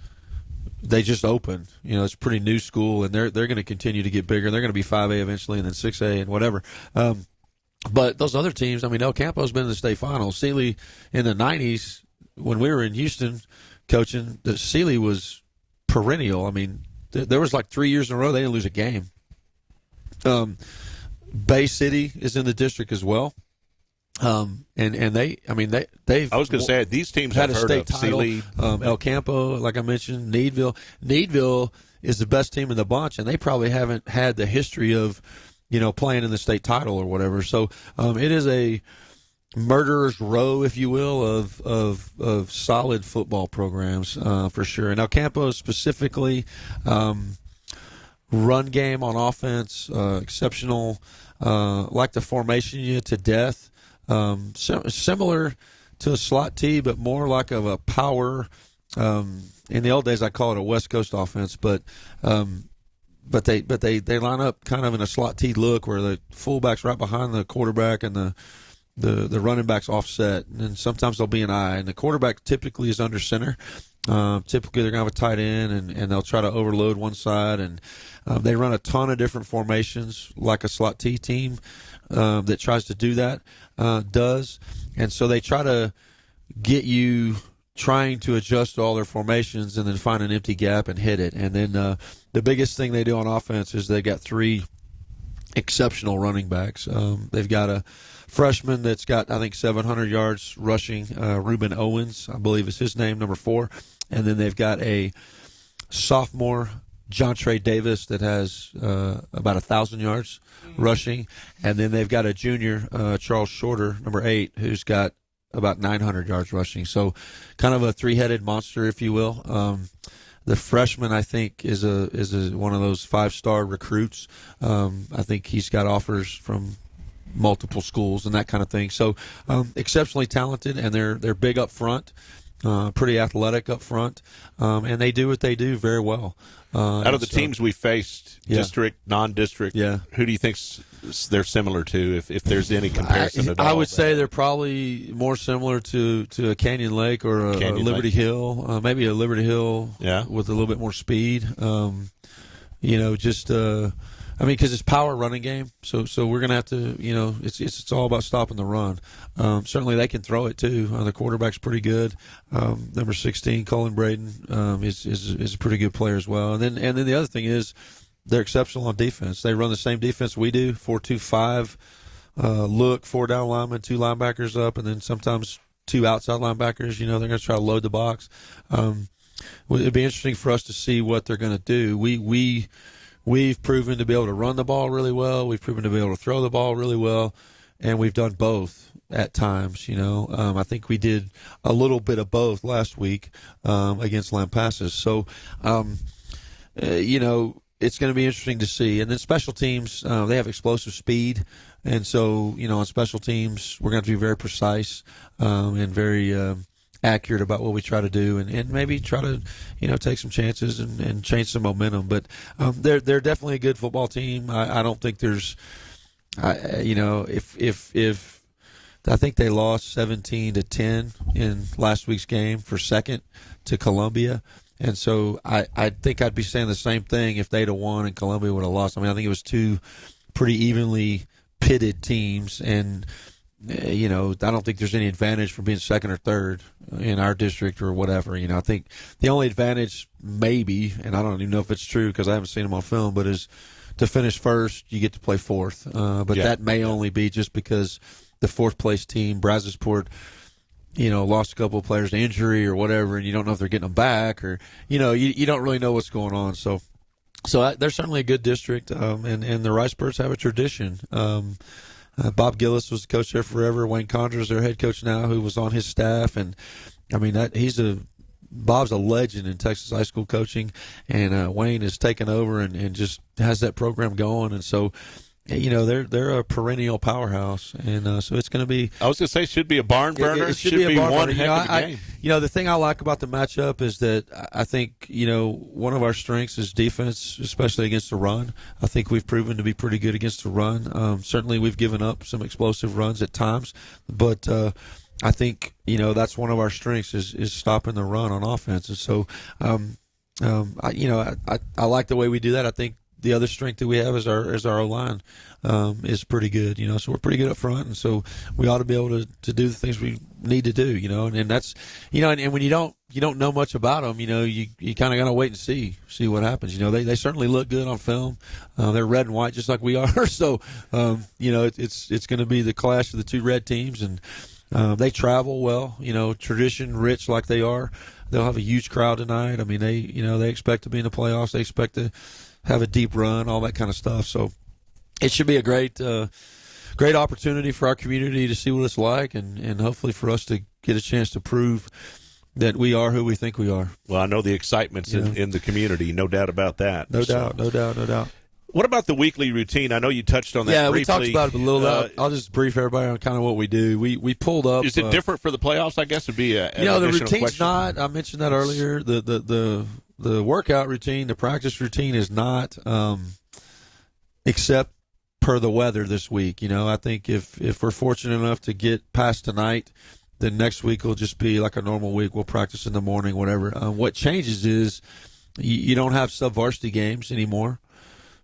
they just opened. It's a pretty new school, and they're going to continue to get bigger. They're going to be 5A eventually, and then 6A and whatever. But those other teams, El Campo's been in the state finals. Sealy in the 90s, when we were in Houston coaching, Sealy was perennial. There was like 3 years in a row they didn't lose a game. Bay City is in the district as well. And they've. I was going to say these teams had have a heard state of title. Sealy. El Campo, like I mentioned, Needville. Needville is the best team in the bunch, and they probably haven't had the history of, playing in the state title or whatever. So it is a murderer's row, if you will, of solid football programs for sure. And El Campo specifically. Run game on offense, exceptional, like the formation you to death, similar to a slot T, but more like of a power. In the old days, I call it a West Coast offense, but they line up kind of in a slot T look where the fullback's right behind the quarterback and the running back's offset, and sometimes there'll be an eye, and the quarterback typically is under center. Typically, they're going to have a tight end, and they'll try to overload one side. And they run a ton of different formations, like a slot T team that tries to do that does. And so they try to get you trying to adjust to all their formations and then find an empty gap and hit it. And then the biggest thing they do on offense is they got 3 exceptional running backs. They've got a freshman that's got, I think, 700 yards rushing. Reuben Owens, I believe is his name, number 4. And then they've got a sophomore, John Trey Davis, that has about 1,000 yards rushing. And then they've got a junior, Charles Shorter, number 8, who's got about 900 yards rushing. So kind of a 3-headed monster, if you will. The freshman, I think, is one of those 5-star recruits. I think he's got offers from multiple schools and that kind of thing. So exceptionally talented, and they're big up front, pretty athletic up front, and they do what they do very well. Out of the teams we faced, district, non-district, who do you think they're similar to, if there's any comparison at all? I would say they're probably more similar to a Canyon Lake or a Liberty Hill, maybe a Liberty Hill with a little bit more speed. Because it's power running game, so we're gonna have to, it's all about stopping the run. Certainly they can throw it too. The quarterback's pretty good. Number 16, Colin Braden, is a pretty good player as well. And then the other thing is they're exceptional on defense. They run the same defense we do: 4-2-5, look, 4 down linemen, 2 linebackers up, and then sometimes 2 outside linebackers. They're gonna try to load the box. It'd be interesting for us to see what they're gonna do. We've proven to be able to run the ball really well. We've proven to be able to throw the ball really well, and we've done both at times. I think we did a little bit of both last week against Lampasas. So, it's going to be interesting to see. And then special teams, they have explosive speed, and so on special teams, we're going to have to be very precise and very accurate about what we try to do, and maybe try to take some chances and change some momentum. But they're definitely a good football team. I don't think there's if I think they lost 17-10 in last week's game for second to Columbia, and so I think I'd be saying the same thing if they'd have won and Columbia would have lost. I think it was 2 pretty evenly pitted teams, and I don't think there's any advantage for being second or third in our district or whatever. I think the only advantage maybe, and I don't even know if it's true because I haven't seen them on film, but is to finish first, you get to play fourth. That may only be just because the 4th place team, Brazosport, lost a couple of players to injury or whatever, and you don't know if they're getting them back, or you don't really know what's going on. So So they're certainly a good district, and the Ricebirds have a tradition. Bob Gillis was the coach there forever. Wayne Condra is their head coach now, who was on his staff, and I mean Bob's a legend in Texas high school coaching, and Wayne has taken over and just has that program going, and so. They're a perennial powerhouse, and so it's going to be. I was going to say, should be a barn burner. It should be a barn one burner. heck of a game. The thing I like about the matchup is that I think one of our strengths is defense, especially against the run. I think we've proven to be pretty good against the run. Certainly, we've given up some explosive runs at times, but I think that's one of our strengths is stopping the run on offense, and so I like the way we do that. I think. The other strength that we have is our O-line is pretty good, so we're pretty good up front, and so we ought to be able to do the things we need to do, and that's, and when you don't know much about them, you kind of got to wait and see what happens. They certainly look good on film. They're red and white just like we are, so it's going to be the clash of the two red teams, and they travel well, tradition rich like they are. They'll have a huge crowd tonight. I mean, they expect to be in the playoffs. They expect to have a deep run, all that kind of stuff. So it should be a great opportunity for our community to see what it's like, and hopefully for us to get a chance to prove that we are who we think we are. Well, I know the excitement's in the community, no doubt about that. No doubt. What about the weekly routine? I know you touched on that briefly. We talked about it a little. I'll just brief everybody on kind of what we do. We pulled up. Is it different for the playoffs, I guess, would be the routine's question. not. I mentioned that earlier. The workout routine, the practice routine is not except per the weather this week. I think if we're fortunate enough to get past tonight, then next week will just be like a normal week. We'll practice in the morning, whatever. What changes is you don't have sub-varsity games anymore.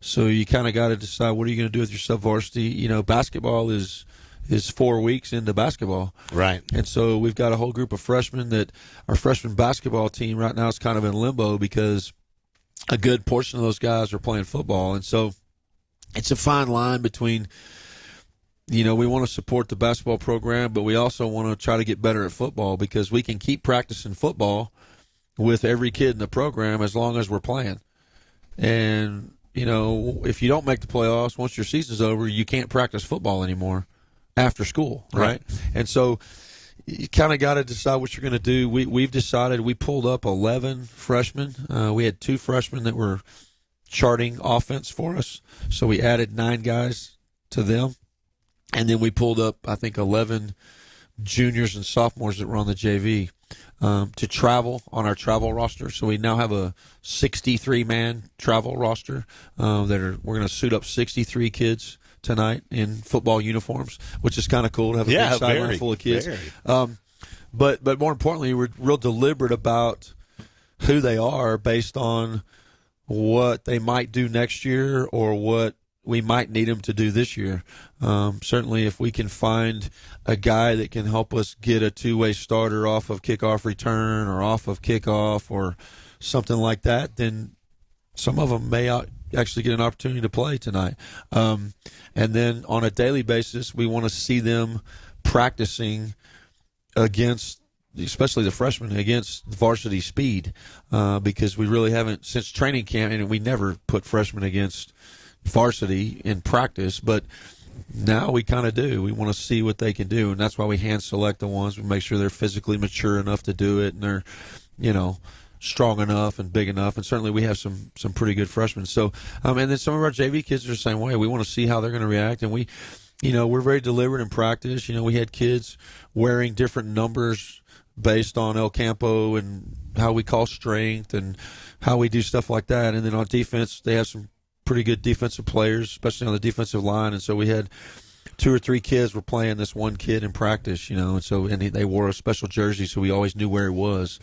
So you kind of got to decide what are you going to do with your sub-varsity. Basketball is 4 weeks into basketball. Right. And so we've got a whole group of freshmen that our freshman basketball team right now is kind of in limbo because a good portion of those guys are playing football. And so it's a fine line between, we want to support the basketball program, but we also want to try to get better at football because we can keep practicing football with every kid in the program as long as we're playing. And, if you don't make the playoffs, once your season's over, you can't practice football anymore after school, right? And so you kind of got to decide what you're going to do. We've decided we pulled up 11 freshmen. We had 2 freshmen that were charting offense for us, so we added 9 guys to them. And then we pulled up, I think, 11 juniors and sophomores that were on the JV to travel on our travel roster. So we now have a 63-man travel roster we're going to suit up 63 kids tonight in football uniforms, which is kind of cool to have a big sideline full of kids. But more importantly, we're real deliberate about who they are based on what they might do next year or what we might need them to do this year. Certainly, if we can find a guy that can help us get a two-way starter off of kickoff return or off of kickoff or something like that, then some of them may actually get an opportunity to play tonight. And then on a daily basis, we want to see them practicing against, especially the freshmen, against varsity speed because we really haven't, since training camp, and we never put freshmen against varsity in practice, but now we kind of do. We want to see what they can do, and that's why we hand select the ones. We make sure they're physically mature enough to do it, and they're, strong enough and big enough. And certainly we have some pretty good freshmen. So, and then some of our JV kids are the same way. We want to see how they're going to react, and we're very deliberate in practice. We had kids wearing different numbers based on El Campo and how we call strength and how we do stuff like that. And then on defense, they have some pretty good defensive players, especially on the defensive line. And so we had 2 or 3 kids were playing this one kid in practice, and so they wore a special jersey, so we always knew where he was.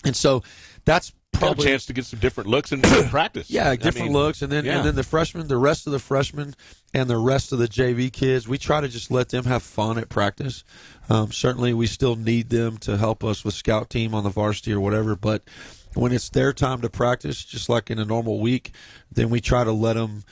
And so that's probably a chance to get some different looks in practice. Yeah, different looks, and then the freshmen, the rest of the freshmen, and the rest of the JV kids, we try to just let them have fun at practice. Certainly, we still need them to help us with scout team on the varsity or whatever, but when it's their time to practice, just like in a normal week, then we try to let them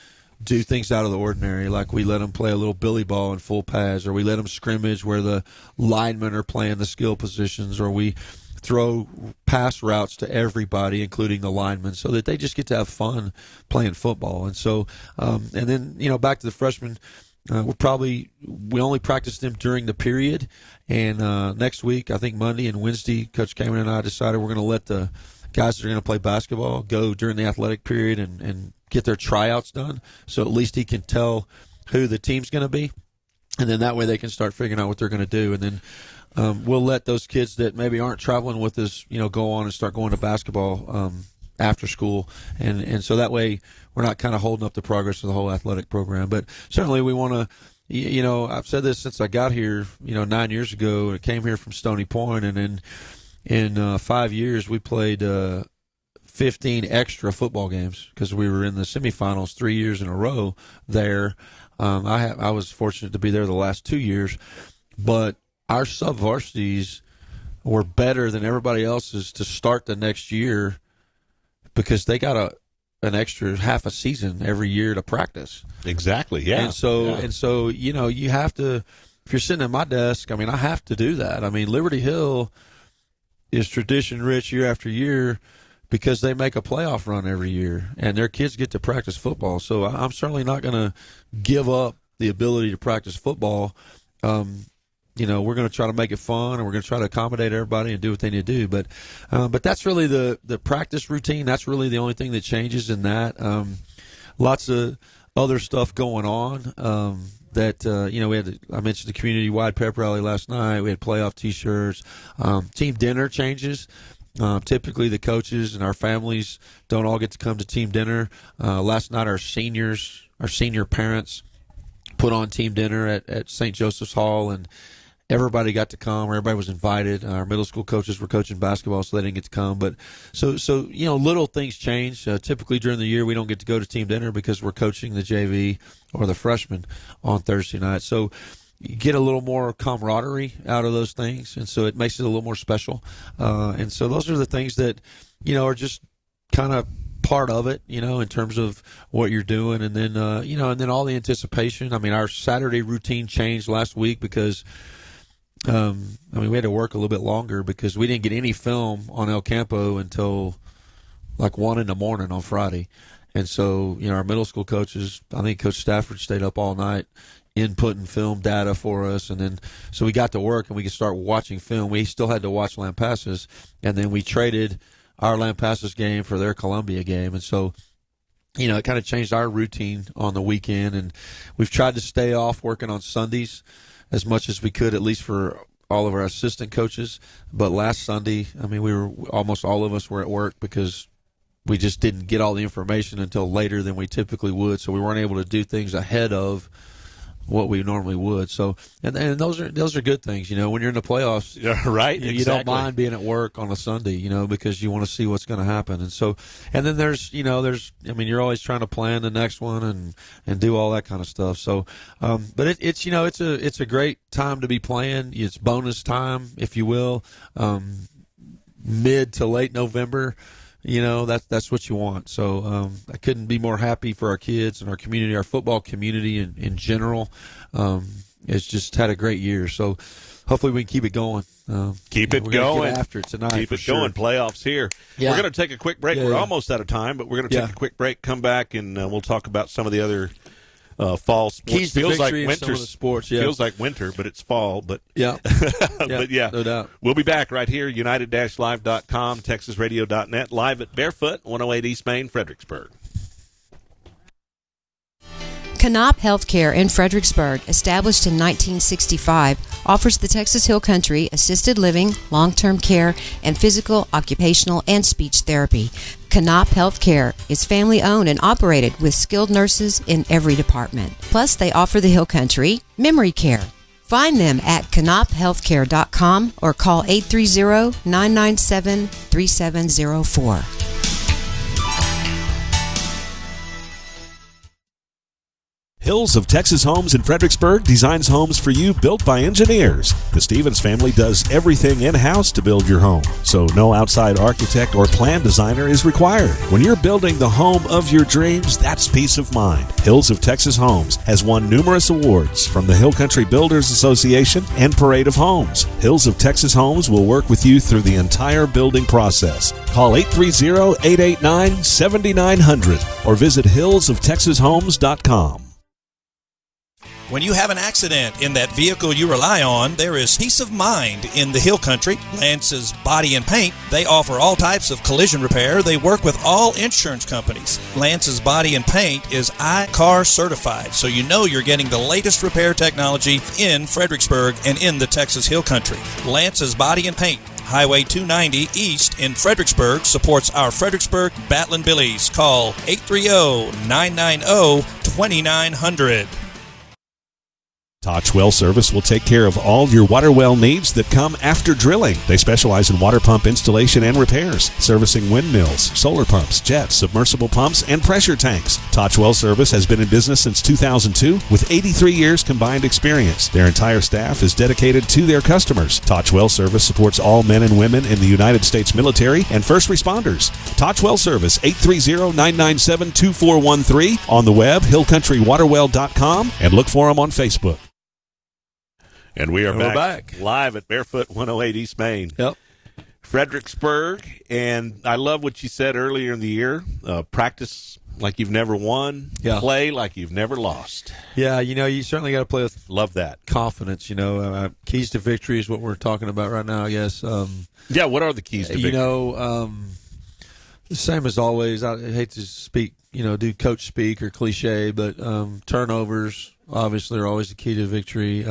do things out of the ordinary, like we let them play a little billy ball in full pads, or we let them scrimmage where the linemen are playing the skill positions, or we throw pass routes to everybody, including the linemen, so that they just get to have fun playing football. And so, and then, back to the freshmen, we only practiced them during the period. And next week, I think Monday and Wednesday, Coach Cameron and I decided we're going to let the guys that are going to play basketball go during the athletic period and get their tryouts done. So at least he can tell who the team's going to be. And then that way they can start figuring out what they're going to do. And then we'll let those kids that maybe aren't traveling with us, go on and start going to basketball after school. And so that way we're not kind of holding up the progress of the whole athletic program. But certainly we want to, I've said this since I got here, 9 years ago. I came here from Stony Point, and then in 5 years we played 15 extra football games because we were in the semifinals 3 years in a row there. I was fortunate to be there the last 2 years, but our sub-varsities were better than everybody else's to start the next year because they got an extra half a season every year to practice. Exactly, yeah. And so you have to, if you're sitting at my desk, I have to do that. Liberty Hill is tradition rich year after year because they make a playoff run every year, and their kids get to practice football. So I'm certainly not going to give up the ability to practice football. We're going to try to make it fun, and we're going to try to accommodate everybody and do what they need to do. But that's really the practice routine. That's really the only thing that changes in that. Lots of other stuff going on. I mentioned the community-wide pep rally last night. We had playoff T-shirts. Team dinner changes. Typically, the coaches and our families don't all get to come to team dinner. Last night, our senior parents put on team dinner at St. Joseph's Hall, and everybody got to come. Everybody was invited. Our middle school coaches were coaching basketball, so they didn't get to come. But so little things change. Typically during the year, we don't get to go to team dinner because we're coaching the JV or the freshmen on Thursday night. So you get a little more camaraderie out of those things, and so it makes it a little more special. And so those are the things that are just kind of part of it, in terms of what you're doing. And then and then all the anticipation. Our Saturday routine changed last week because we had to work a little bit longer because we didn't get any film on El Campo until like 1 a.m. on Friday. And so, our middle school coaches, I think Coach Stafford stayed up all night inputting film data for us. And then, so we got to work and we could start watching film. We still had to watch Lampasas, and then we traded our Lampasas game for their Columbia game. And so, it kind of changed our routine on the weekend. And we've tried to stay off working on Sundays as much as we could, at least for all of our assistant coaches. But last Sunday, almost all of us were at work because we just didn't get all the information until later than we typically would. So we weren't able to do things ahead of what we normally would. So, and those are good things, when you're in the playoffs. Yeah, right. You don't mind being at work on a Sunday, because you want to see what's going to happen. And so, and then there's you're always trying to plan the next one and do all that kind of stuff. So, but it's a great time to be playing. It's bonus time, if you will. Mid to late November. That's what you want. So I couldn't be more happy for our kids and our community, our football community in general. It's just had a great year. So hopefully we can keep it going. Keep it going. Get after it tonight. Keep it going. Playoffs here. Yeah. We're going to take a quick break. We're almost out of time, but we're going to take a quick break, come back, and we'll talk about some of the other fall sports. Keys to feels like victory in winter some of the sports. Yeah. Feels like winter, but it's fall. But but no doubt. We'll be back right here, united-live.com, texasradio.net, live at Barefoot, 108 East Main, Fredericksburg. Canop Healthcare in Fredericksburg, established in 1965, offers the Texas Hill Country assisted living, long-term care, and physical, occupational, and speech therapy. Canop Healthcare is family-owned and operated with skilled nurses in every department. Plus, they offer the Hill Country memory care. Find them at canophealthcare.com or call 830-997-3704. Hills of Texas Homes in Fredericksburg designs homes for you built by engineers. The Stevens family does everything in-house to build your home, so no outside architect or plan designer is required. When you're building the home of your dreams, that's peace of mind. Hills of Texas Homes has won numerous awards from the Hill Country Builders Association and Parade of Homes. Hills of Texas Homes will work with you through the entire building process. Call 830-889-7900 or visit hillsoftexashomes.com. When you have an accident in that vehicle you rely on, there is peace of mind in the Hill Country. Lance's Body and Paint, they offer all types of collision repair. They work with all insurance companies. Lance's Body and Paint is iCar certified, so you know you're getting the latest repair technology in Fredericksburg and in the Texas Hill Country. Lance's Body and Paint, Highway 290 East in Fredericksburg, supports our Fredericksburg Battlin Billies. Call 830-990-2900. Toch Well Service will take care of all your water well needs that come after drilling. They specialize in water pump installation and repairs, servicing windmills, solar pumps, jets, submersible pumps, and pressure tanks. Toch Well Service has been in business since 2002 with 83 years combined experience. Their entire staff is dedicated to their customers. Toch Well Service supports all men and women in the United States military and first responders. Toch Well Service, 830-997-2413. On the web, hillcountrywaterwell.com, and look for them on Facebook. And we are back live at Barefoot 108 East Main. Yep. Fredericksburg, and I love what you said earlier in the year. Practice like you've never won. Yeah. Play like you've never lost. Yeah, you certainly got to play with love that confidence. Keys to victory is what we're talking about right now, I guess. Yeah, what are the keys to victory? The same as always. I hate to speak, do coach speak or cliche, but turnovers obviously are always the key to victory.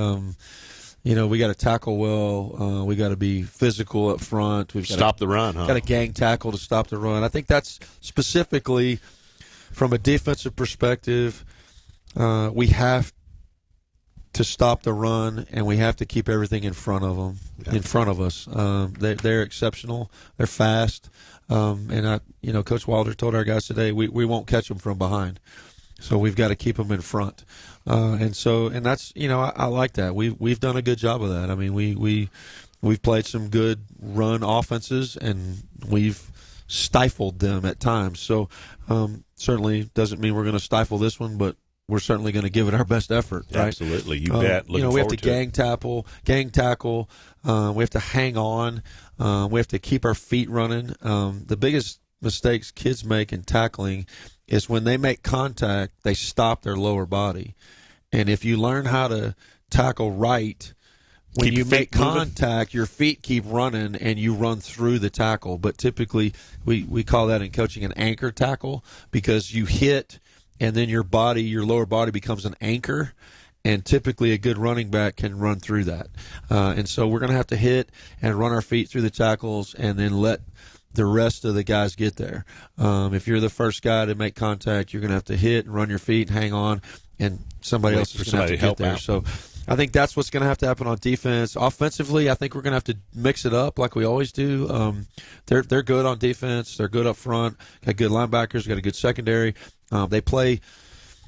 We got to tackle well. We got to be physical up front. We've got stop the run, Got to gang tackle to stop the run. I think that's specifically from a defensive perspective. We have to stop the run, and we have to keep everything in front of them, in front of us. They're exceptional. They're fast, and Coach Wilder told our guys today we won't catch them from behind. So we've got to keep them in front, and that's I like that. We've done a good job of that. I mean, we've played some good run offenses, and we've stifled them at times. So certainly doesn't mean we're going to stifle this one, but we're certainly going to give it our best effort. Right? Absolutely, you bet. We have to gang tackle. We have to hang on. We have to keep our feet running. The biggest mistakes kids make in tackling is when they make contact, they stop their lower body. And if you learn how to tackle right, when you make contact, your feet keep running and you run through the tackle. But typically, we call that in coaching an anchor tackle, because you hit and then your lower body becomes an anchor. And typically a good running back can run through that. And so we're going to have to hit and run our feet through the tackles and then let the rest of the guys get there. If you're the first guy to make contact, you're going to have to hit and run your feet and hang on, and somebody else is going to have to get there. So I think that's what's going to have to happen on defense. Offensively, I think we're going to have to mix it up like we always do. They're good on defense. They're good up front. Got good linebackers. Got a good secondary. They play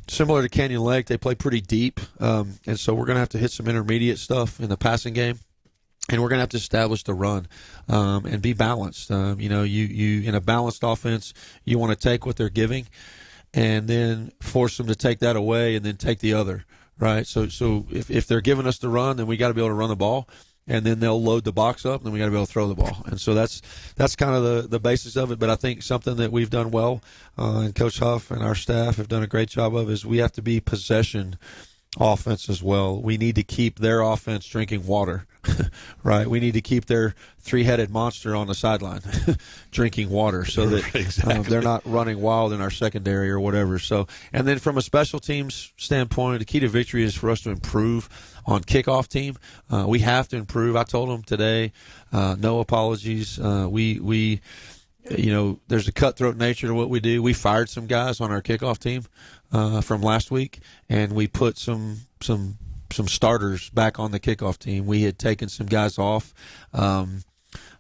similar to Canyon Lake. They play pretty deep, and so we're going to have to hit some intermediate stuff in the passing game. And we're going to have to establish the run and be balanced. You in a balanced offense, you want to take what they're giving and then force them to take that away and then take the other, right? So if they're giving us the run, then we got to be able to run the ball, and then they'll load the box up, and then we got to be able to throw the ball. And so that's kind of the basis of it. But I think something that we've done well, and Coach Huff and our staff have done a great job of, is we have to be possession offense as well. We need to keep their offense drinking water, right? We need to keep their three-headed monster on the sideline drinking water, so that they're not running wild in our secondary or whatever. So, and then from a special teams standpoint, the key to victory is for us to improve on kickoff team. We have to improve. I told them today, no apologies. There's a cutthroat nature to what we do. We fired some guys on our kickoff team from last week, and we put some starters back on the kickoff team. We had taken some guys off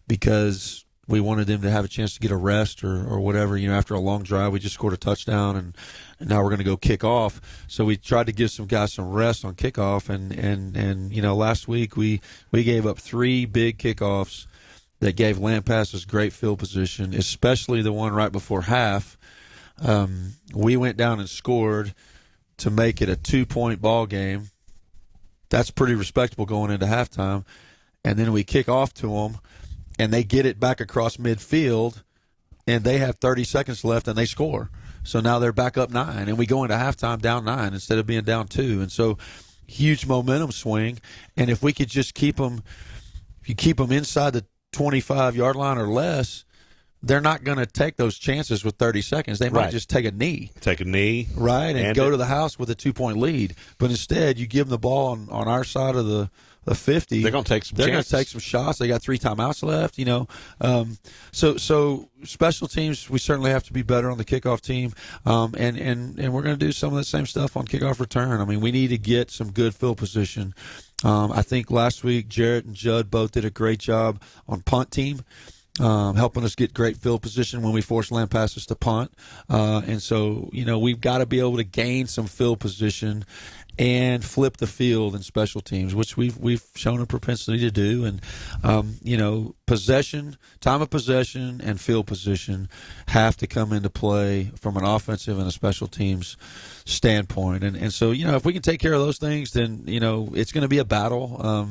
because we wanted them to have a chance to get a rest or whatever. After a long drive, we just scored a touchdown, and now we're going to go kick off. So we tried to give some guys some rest on kickoff, and last week we gave up 3 big kickoffs that gave Lampasas great field position, especially the one right before half. We went down and scored to make it a 2-point ball game. That's pretty respectable going into halftime. And then we kick off to them, and they get it back across midfield, and they have 30 seconds left, and they score. So now they're back up 9, and we go into halftime down 9 instead of being down 2. And so huge momentum swing. And if we could just keep them inside the 25-yard line or less, they're not going to take those chances with 30 seconds. They might just take a knee. Right, and go to the house with a 2-point lead. But instead, you give them the ball on our side of the 50. They're going to take some chances. They're going to take some shots. They got 3 timeouts left, So special teams, we certainly have to be better on the kickoff team. And we're going to do some of the same stuff on kickoff return. I mean, we need to get some good field position. I think last week Jarrett and Judd both did a great job on punt team. Helping us get great field position when we force Lampasas to punt. And so, we've got to be able to gain some field position and flip the field in special teams, which we've shown a propensity to do. And, possession, time of possession, and field position have to come into play from an offensive and a special teams standpoint. And so, if we can take care of those things, then, it's going to be a battle.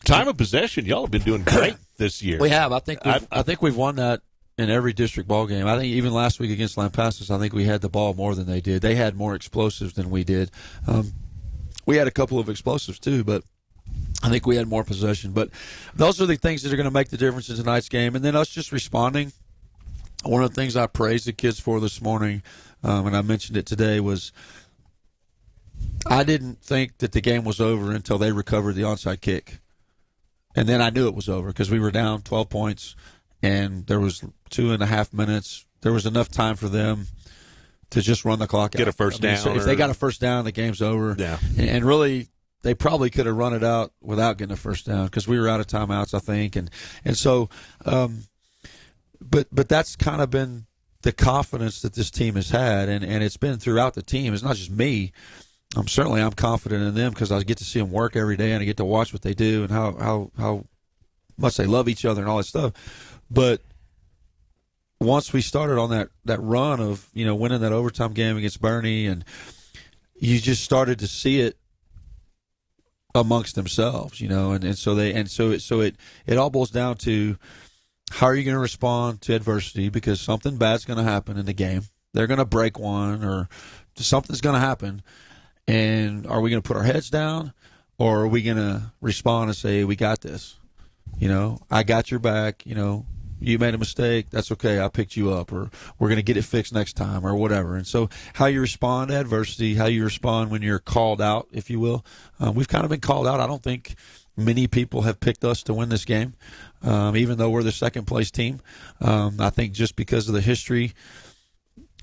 Time of possession, y'all have been doing great this year. We have. I think we've won that in every district ball game. I think even last week against Lampasas, I think we had the ball more than they did. They had more explosives than we did. We had a couple of explosives too, but I think we had more possession. But those are the things that are going to make the difference in tonight's game. And then us just responding. One of the things I praised the kids for this morning, and I mentioned it today, was I didn't think that the game was over until they recovered the onside kick. And then I knew it was over because we were down 12 points, and there was 2.5 minutes. There was enough time for them to just run the clock out. Get a first down. So if they got a first down, the game's over. Yeah. And really, they probably could have run it out without getting a first down because we were out of timeouts, I think. And so, but that's kind of been the confidence that this team has had, and it's been throughout the team. It's not just me. I'm confident in them because I get to see them work every day, and I get to watch what they do and how much they love each other and all that stuff. But once we started on that run of winning that overtime game against Bernie, and you just started to see it amongst themselves, and so it all boils down to how are you going to respond to adversity, because something bad's going to happen in the game. They're going to break one, or something's going to happen. And are we going to put our heads down, or are we going to respond and say, we got this? I got your back. You made a mistake. That's okay. I picked you up, or we're going to get it fixed next time, or whatever. And so how you respond to adversity, how you respond when you're called out, if you will. We've kind of been called out. I don't think many people have picked us to win this game, even though we're the second-place team. I think just because of the history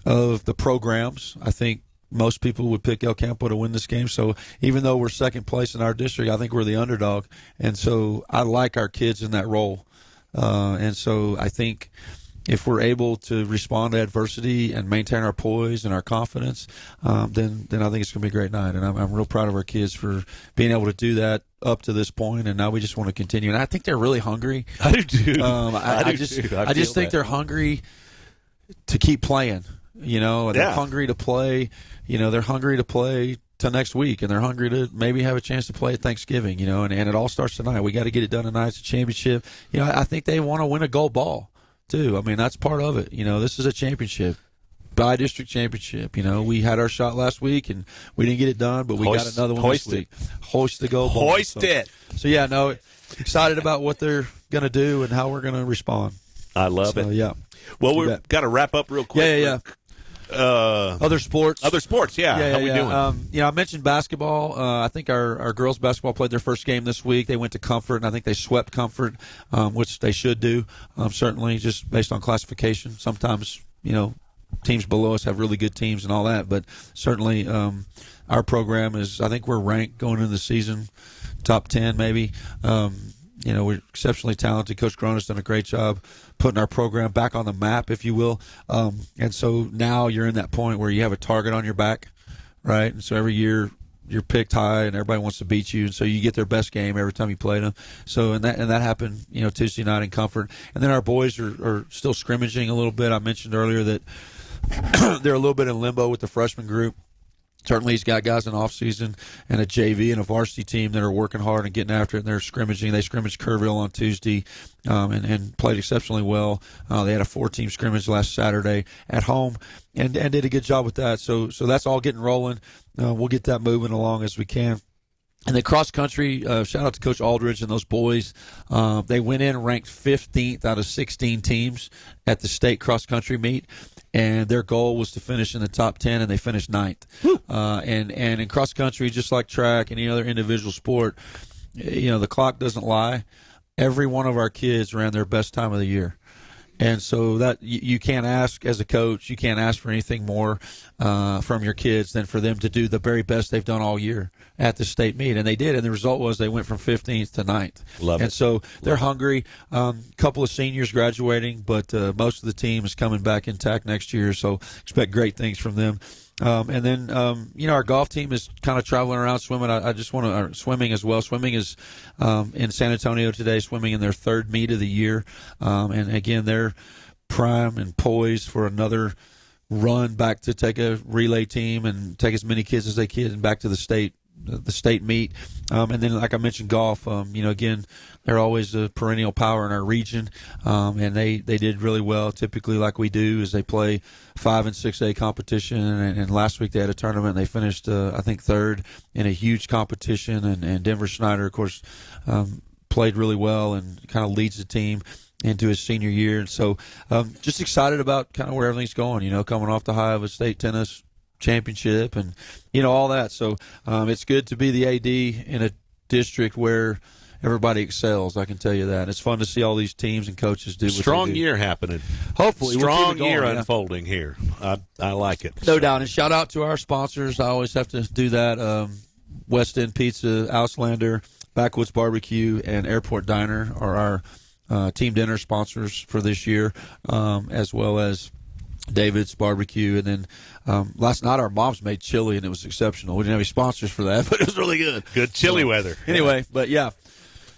of the programs, I think most people would pick El Campo to win this game. So even though we're second place in our district, I think we're the underdog. And so I like our kids in that role. And so I think if we're able to respond to adversity and maintain our poise and our confidence, then I think it's going to be a great night. And I'm real proud of our kids for being able to do that up to this point, and now we just want to continue. And I think they're really hungry. I do too. I just think they're hungry to keep playing. They're hungry to play. They're hungry to play to next week, and they're hungry to maybe have a chance to play at Thanksgiving. And it all starts tonight. We got to get it done tonight. It's a championship. I think they want to win a gold ball too. I mean, that's part of it. This is a championship, bi-district championship. We had our shot last week, and we didn't get it done, but we got another one this week. Hoist the gold ball. Hoist it. So excited about what they're going to do and how we're going to respond. I love it. Yeah. Well, we've got to wrap up real quick. Yeah. Other sports, yeah. How we doing? I mentioned basketball. I think our girls basketball played their first game this week. They went to Comfort, and I think they swept Comfort, which they should do. Certainly, just based on classification. Sometimes, teams below us have really good teams and all that, but certainly our program is. I think we're ranked going into the season, top 10 maybe. we're exceptionally talented. Coach Groner's done a great job putting our program back on the map, if you will. And so now you're in that point where you have a target on your back, right? And so every year you're picked high and everybody wants to beat you, and so you get their best game every time you play them. So and that happened, Tuesday night in Comfort. And then our boys are still scrimmaging a little bit. I mentioned earlier that they're a little bit in limbo with the freshman group. Certainly he's got guys in off-season and a JV and a varsity team that are working hard and getting after it, and they're scrimmaging. They scrimmaged Kerrville on Tuesday and played exceptionally well. They had a 4-team scrimmage last Saturday at home and did a good job with that. So that's all getting rolling. We'll get that moving along as we can. And the cross country, shout out to Coach Aldridge and those boys. They went in ranked 15th out of 16 teams at the state cross country meet, and their goal was to finish in the top 10, and they finished 9th. And in cross country, just like track, any other individual sport, the clock doesn't lie. Every one of our kids ran their best time of the year. And so that you can't ask as a coach, you can't ask for anything more from your kids than for them to do the very best they've done all year at the state meet. And they did, and the result was they went from 15th to 9th. Love it. And so they're hungry. Couple of seniors graduating, but most of the team is coming back intact next year, so expect great things from them. And then, our golf team is kind of traveling around swimming. I just want to swimming as well. Swimming is in San Antonio today, swimming in their 3rd meet of the year. And again, they're prime and poised for another run back to take a relay team and take as many kids as they can back to the state meet. And then, like I mentioned, golf, again, they're always a perennial power in our region. And they did really well, typically like we do, as they play 5 and 6A competition. And last week they had a tournament and they finished, I think, 3rd in a huge competition. And Denver Schneider, of course, played really well and kind of leads the team into his senior year. And so just excited about kind of where everything's going, coming off the high of a state tennis championship and all that. So it's good to be the AD in a district where everybody excels. I can tell you that. It's fun to see all these teams and coaches do what strong they do. Year happening. Hopefully, strong we'll year unfolding here. I like it. No doubt. And shout out to our sponsors. I always have to do that. West End Pizza, Auslander, Backwoods Barbecue, and Airport Diner are our team dinner sponsors for this year, as well as David's Barbecue. And then last night our moms made chili, and it was exceptional. We didn't have any sponsors for that, but it was really good. Good chili weather. Anyway, but yeah.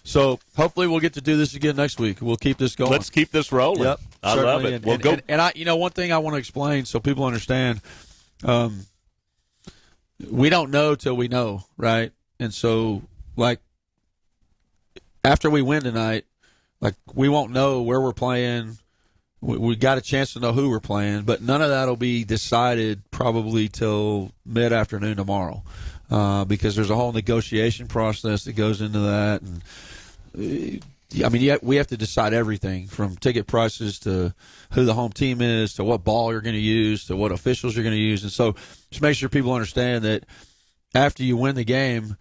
So hopefully we'll get to do this again next week. We'll keep this going. Let's keep this rolling. Yep, I love it. And I, one thing I want to explain so people understand, we don't know till we know, right? And so, like, after we win tonight, like, we won't know where we're playing. We got a chance to know who we're playing, but none of that will be decided probably till mid-afternoon tomorrow, because there's a whole negotiation process that goes into that. And we have to decide everything from ticket prices to who the home team is to what ball you're going to use to what officials you're going to use. And so just make sure people understand that after you win the game,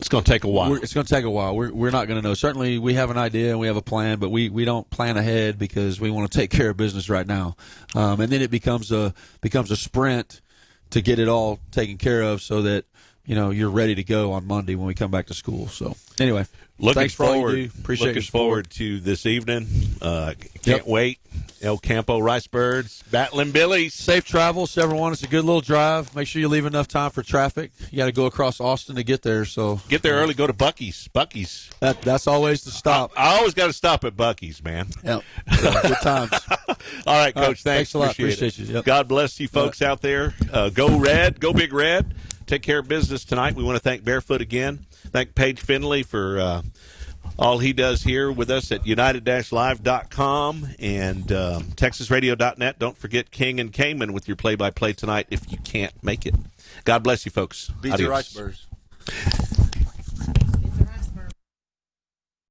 it's going to take a while. It's going to take a while. We're not going to know. Certainly, we have an idea and we have a plan, but we don't plan ahead because we want to take care of business right now. And then it becomes a sprint to get it all taken care of so that you're ready to go on Monday when we come back to school. So anyway, thanks for all you do. Appreciate looking forward to this evening. Can't wait. El Campo Rice Birds, Battlin Billies. Safe travels, everyone. It's a good little drive. Make sure you leave enough time for traffic. You got to go across Austin to get there. So get there early. Go to Buc-ee's. Buc-ee's. That's always the stop. I always got to stop at Buc-ee's, man. Yep. Good times. All right, Coach. Thanks a lot. Appreciate you. Yep. God bless you folks out there. Go Red. Go Big Red. Take care of business tonight. We want to thank Barefoot again. Thank Paige Finley for all he does here with us at united-live.com and texasradio.net. Don't forget King and Cayman with your play-by-play tonight if you can't make it. God bless you, folks. Beat your Rice Birds.